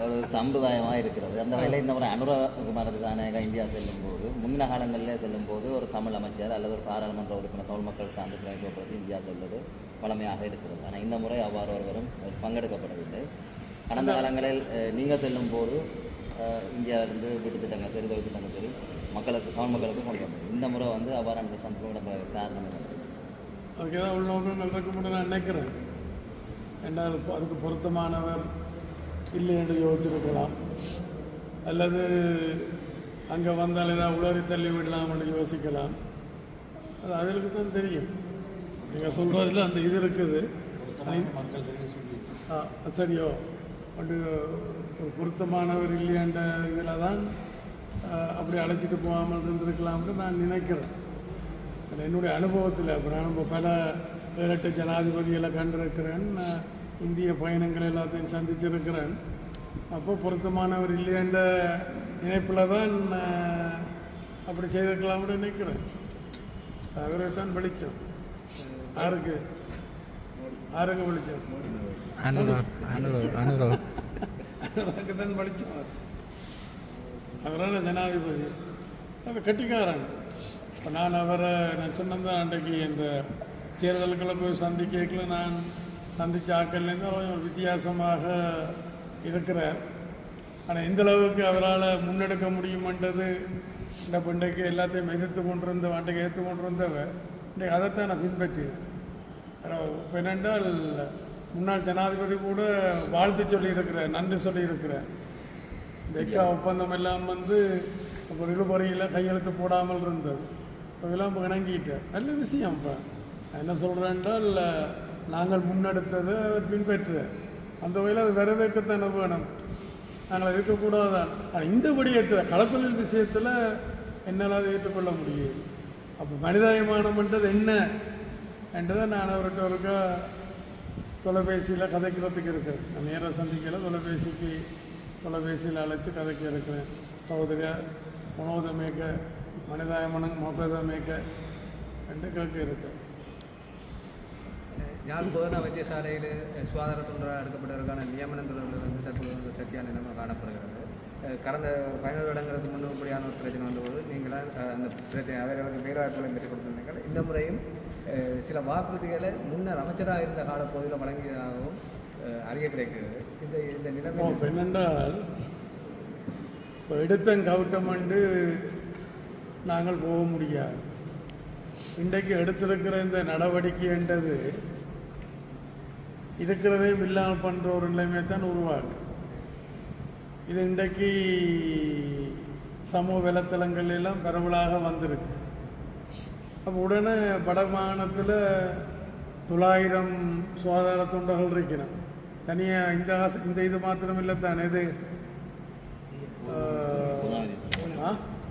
ஒரு சம்பிரதாயமாக இருக்கிறது. அந்த வகையில் இந்த முறை அனுரகுமார் திசாநாயகா இந்தியா செல்லும்போது, முந்தின காலங்களில் செல்லும்போது ஒரு தமிழ் அமைச்சர் அல்லது ஒரு பாராளுமன்ற உறுப்பினர் தமிழ் மக்கள் சார்ந்து பிரதிநிதித்துவப்படுத்தி இந்தியா செல்வது வழமையாக இருக்கிறது. ஆனால் இந்த முறை அவ்வாறு ஒருவரும் பங்கெடுக்கப்படவில்லை. கடந்த காலங்களில் நீங்கள் செல்லும்போது இந்தியாவிலிருந்து வீட்டு திட்டங்கள் சரி, தொழில் திட்டங்கள் சரி மக்களுக்கு தமிழ் மக்களுக்கு கொண்டு வந்தது. இந்த முறை அவ்வாறான சந்தர்ப்பம் காரணம் என்ன? அதுக்கு ஏதாவது உள்நோக்கங்கள் இருக்கும்னு நான் நினைக்கிறேன். என்னால் அதுக்கு பொருத்தமானவர் இல்லை என்று யோசிச்சிருக்கலாம், அல்லது அங்கே வந்தால் ஏதாவது உளறி தள்ளி விடலாம் என்று யோசிக்கலாம். அது அவர்களுக்கு தான் தெரியும். நீங்கள் சொல்கிறதுல அந்த இது இருக்குது. சரியோ வந்து ஒரு பொருத்தமானவர் இல்லையான்ற இதில் தான் அப்படி அழைச்சிட்டு போகாமல் இருந்திருக்கலாம்னு நான் நினைக்கிறேன். என்னுடைய அனுபவத்தில் இப்போ நான் பல 7-8 ஜனாதிபதிகளை கண்டிருக்கிறேன், இந்திய பயணங்கள் எல்லாத்தையும் சந்திச்சிருக்கிறேன். அப்போ பொருத்தமானவர் இல்லையென்ற நினைப்பில் தான் அப்படி செய்திருக்கலாம்னு நினைக்கிறேன். அவரை தான் வெளிச்சம். யாருக்கு வெளிச்சம்? அவருக்கு தான் வெளிச்சம். அவரான ஜனாதிபதி, அவர் கட்டிக்காரன். இப்போ நான் சொன்னதான் அன்றைக்கு இந்த தேர்தல்களை போய் சந்திக்கல, நான் சந்தித்த ஆக்கள்லேருந்து கொஞ்சம் வித்தியாசமாக இருக்கிறார். ஆனால் இந்த அளவுக்கு அவரால் முன்னெடுக்க முடியுமென்றது இந்த இன்றைக்கு எல்லாத்தையும் எதிர்த்து கொண்டிருந்த அன்றைக்கு எதிர்த்து கொண்டிருந்தவர் இன்றைக்கு அதைத்தான் நான் பின்பற்றினேன். இப்போ என்னென்றால் முன்னாள் ஜனாதிபதி கூட வாழ்த்து சொல்லியிருக்கிறேன், நன்றி சொல்லியிருக்கிறேன். இந்த எக்கா ஒப்பந்தம் எல்லாம் இப்போ இழுபறியில் கையெழுத்து போடாமல் இருந்தது. இப்போ விளம்பரம் இணங்கிட்டேன். நல்ல விஷயம். இப்போ என்ன சொல்கிறேன் என்றால் நாங்கள் முன்னெடுத்தது பின்பற்று அந்த வகையில் அது வரவேற்கத்தானே வேணும். நாங்கள் இருக்கக்கூடாதான். ஆனால் இந்த விடயத்தை களத்தொழில் விஷயத்தில் என்னால் அதை ஏற்றுக்கொள்ள முடியும். அப்போ மனிதாயமானம்ன்றது என்ன என்றதை நான் அவர்கிட்ட ஒருக்கா தொலைபேசியில் கதைக்கிறதுக்கு இருக்கிறேன். நான் நேராக சந்திக்கல, தொலைபேசியில் அழைச்சி கதைக்க இருக்கிறேன். சகோதரியா மனோதமேக்க மனிதாயமனம் மொத்ததமேக்க என்று கேட்க இருக்கேன். யாழ் போதனா வைத்தியசாலையில் சுகாதார தொண்டராக எடுக்கப்பட்டதற்கான நியமனங்கள் தற்போது சர்ச்சையான நிலைமை காணப்படுகிறது. கடந்த 15 வருடங்களுக்கு முன்பு இப்படியான ஒரு பிரச்சனை வந்தபோது நீங்களாம் அந்த பிரச்சனை அவர்களுக்கு பேராற்றலை பெற்றுக் கொடுத்திருந்தீர்கள். இந்த முறையும் சில வாக்குறுதிகளை முன்னர் அமைச்சராக இருந்த காலப்பகுதியில் வழங்கியதாகவும் அறிய கிடைக்கிறது. இந்த நிலைமை என்னென்றால் இப்போ எடுத்தங்கவுட்டமண்டு நாங்கள் போக முடியாது. இன்றைக்கு எடுத்திருக்கிற இந்த நடவடிக்கை என்றது இருக்கிறதே இல்லாமல் பண்ணுற ஒரு நிலைமை தான் உருவாகும். இது இன்றைக்கு சமூக வலைத்தளங்கள் எல்லாம் பரவலாக வந்திருக்கு. அப்போ உடனே வடமாகாணத்தில் 900 சுகாதார தொண்டர்கள் இருக்கணும். தனியாக இந்த இது மாத்திரம் இல்லை தானே, இது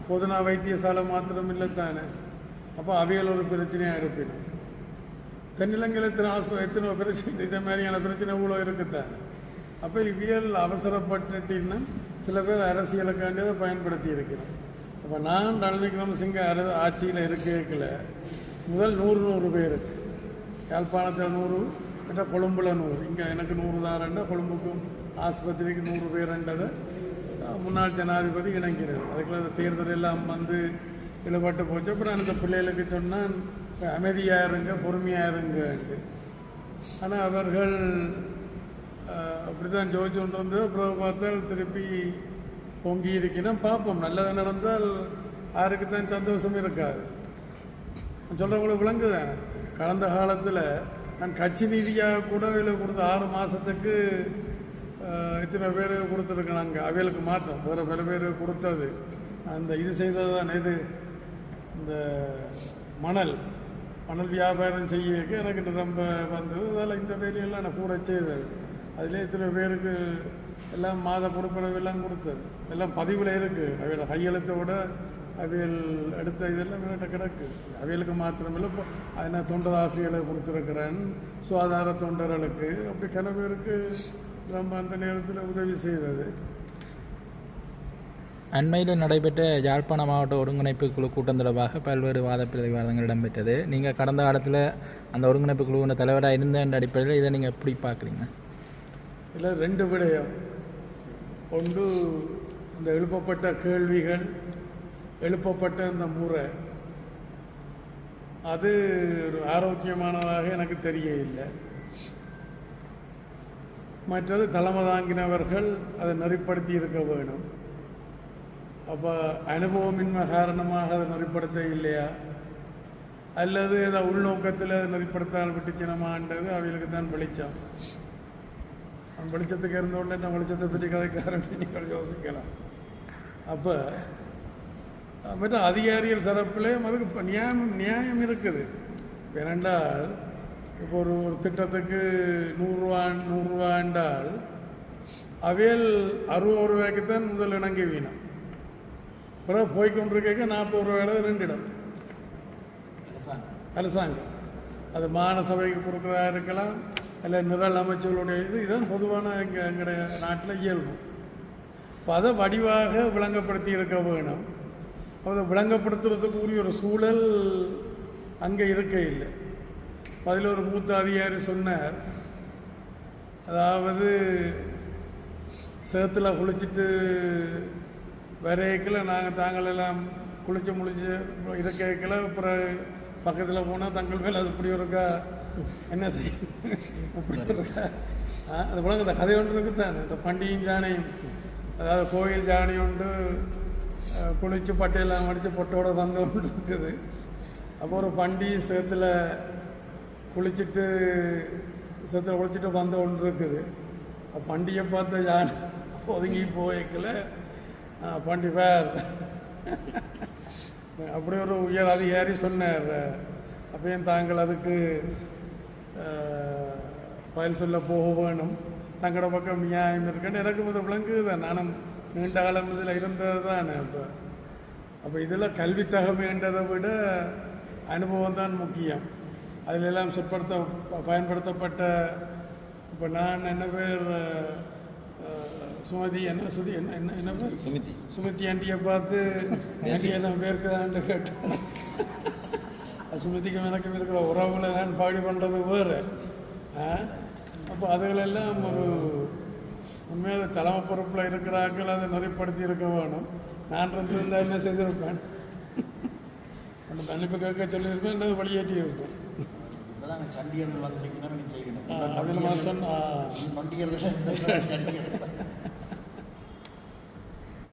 போதனா வைத்தியசாலை மாத்திரம் இல்லை தானே, அப்போ அவையில் ஒரு பிரச்சனையாக இருப்பினும் தென்னிலங்கையில் எத்தனை பிரச்சனை இதே மாதிரியான பிரச்சனை இவ்வளோ இருக்குத்தான். அப்போ இவியல் அவசரப்பட்டுட்டின்னா சில பேர் அரசியலுக்காண்டியதை பயன்படுத்தி இருக்கிறோம். அப்போ நான் ரணில் விக்ரமசிங்க ஆட்சியில் இருக்கல முதல் 100 பேருக்கு யாழ்ப்பாணத்தில் 100, மற்ற கொழும்புல 100, இங்கே எனக்கு 100 தாரண்டா கொழும்புக்கும் ஆஸ்பத்திரிக்கு 100 பேருன்றதை முன்னாள் ஜனாதிபதி இணங்கிறது. அதுக்குள்ள தேர்தல் எல்லாம் வந்து இழுபட்டு போச்சு. அப்புறம் அந்த பிள்ளைகளுக்கு சொன்னால் அமைதியாக இருங்க, பொறுமையாக இருங்கன்ட்டு. ஆனால் அவர்கள் அப்படி தான் ஜோதிச்சு கொண்டு வந்து அப்புறம் பார்த்தால் திருப்பி பொங்கி இருக்கணும். பார்ப்போம், நல்லது நடந்தால் யாருக்கு தான் சந்தோஷம் இருக்காது. சொல்கிறவங்களுக்கு விளங்குதான். கடந்த காலத்தில் நான் கட்சி நிதியாக கூட இதில் கொடுத்த 6 மாதத்துக்கு இத்தனை பேர் கொடுத்துருக்கலாங்க. அவைகளுக்கு மாற்றம் வேறு பல பேர் கொடுத்தது அந்த இது செய்தது தான். இது இந்த மணல் வியாபாரம் செய்ய எனக்கு ரொம்ப வந்தது. அதில் இந்த வேலையெல்லாம் நான் கூட செய்தது. அதிலே இத்தனை பேருக்கு எல்லாம் மாத கொடுப்பனவெல்லாம் கொடுத்தது. எல்லாம் பதிவில் இருக்குது. அவையில் கையெழுத்தோட அவையில் எடுத்த இதெல்லாம் வேட்ட கிடக்கு. அவைகளுக்கு மாத்திரமில்லை, இப்போ என்ன தொண்டர் ஆசிரியர்களுக்கு கொடுத்துருக்கிறேன், சுகாதார தொண்டர்களுக்கு, அப்படி சில பேருக்கு ரொம்ப அந்த நேரத்தில் உதவி செய்தது. அண்மையில் நடைபெற்ற யாழ்ப்பாண மாவட்ட ஒருங்கிணைப்பு குழு கூட்டம் தொடர்பாக பல்வேறு வாத பிரதிவாதங்கள் இடம்பெற்றது. நீங்கள் கடந்த காலத்தில் அந்த ஒருங்கிணைப்பு குழுவின் தலைவராக இருந்த அடிப்படையில் இதை நீங்கள் எப்படி பார்க்குறீங்க? இல்லை, 2 விடயம். ஒன்று, இந்த எழுப்பப்பட்ட கேள்விகள், எழுப்பப்பட்ட இந்த முறை, அது ஒரு ஆரோக்கியமானதாக எனக்கு தெரியவில்லை. மற்றது தலைமை தாங்கினவர்கள் அதை நெறிப்படுத்தி இருக்க வேணும். அப்போ அனுபவமின்மை காரணமாக அதை நெறிப்படுத்த இல்லையா, அல்லது ஏதோ உள்நோக்கத்தில் நெறிப்படுத்தால் விட்டுச்சினமான்றது அவைகளுக்கு தான் வெளிச்சம். வெளிச்சத்துக்கு இருந்தோடனே நான் வெளிச்சத்தை பற்றி கதைக்காரன் நீங்கள் யோசிக்கலாம். அப்போ மற்ற அதிகாரிகள் தரப்புலேயும் அதுக்கு நியாயம் இருக்குது. ஏனென்றால் இப்போ ஒரு திட்டத்துக்கு 100 ரூபா என்றால் அவையில் 60 ரூபாய்க்கு தான் முதல் இணங்கி வீணும். பிறகு போய்கொண்டிருக்க 40 ரூபாயில் நின்றுடும் அரசாங்கம். அது மாகாண சபைக்கு கொடுக்குறதா இருக்கலாம், இல்லை நிரல் அமைச்சர்களுடைய இதுதான் பொதுவான எங்களுடைய நாட்டில் இயல்பு. இப்போ அதை வடிவாக விளங்கப்படுத்தி இருக்க வேணும். அதை விளங்கப்படுத்துறதுக்கு உரிய ஒரு சூழல் அங்கே இருக்க இல்லை. அதில் ஒரு மூத்த அதிகாரி சொன்னார், அதாவது சேத்துல குளிச்சுட்டு வரைக்கில் தாங்கள் எல்லாம் குளிச்சு முழிச்சு இருக்கைக்கில் அப்புறம் பக்கத்தில் போனால் தங்கள் மேலே அது இப்படி இருக்கா, என்ன செய்யும் இப்படி இருக்கா. அது போல இந்த கதை ஒன்று இருக்குதான். இந்த பண்டிகையும் ஜானையும், அதாவது கோயில் ஜானி ஒன்று குளித்து பட்டையெல்லாம் அடித்து பொட்டோட வந்த ஒன்று இருக்குது. அப்போ ஒரு பண்டிகை சேத்துல குளிச்சுட்டு வந்த ஒன்று இருக்குது. பண்டிகை பார்த்த யானை ஒதுங்கி போய்க்கல பண்டி வேர் அப்படி ஒரு உயர் அதிகாரி சொன்னார். அப்பயும் தாங்கள் அதுக்கு பதில் சொல்ல போக வேணும், தங்களோட பக்கம் நியாயம் இருக்குன்னு எனக்கு முதல் விளங்குது தான். நானும் நீண்ட காலம் இதில் இருந்தது தானே. அப்போ இதில் கல்வி தகமைன்றதை விட அனுபவம் தான் முக்கியம். அதிலெல்லாம் பயன்படுத்தப்பட்ட இப்போ நான் என்ன பேர் சுமதி என்ன பேர் சுமதி ஆண்டியை பார்த்து ஆண்டி எல்லாம் பேருக்குதான்னு கேட்டேன். சுமதிக்கும் எனக்கும் இருக்கிற உறவுகளை நான் பாடி பண்ணுறது வேறு. அப்போ அதுகளெல்லாம் ஒரு உண்மையாக தலைமை பொறுப்பில் இருக்கிறார்கள், அதை நெறிப்படுத்தி இருக்க வேணும். நான் இருந்திருந்தால் என்ன செய்திருப்பேன், அந்த மன்னிப்பு கேட்க சொல்லியிருப்பேன், என்ன வெளியேற்றி இருப்பேன். சண்டியர்கள் வந்திருக்கணும் அதில் மாற்றம்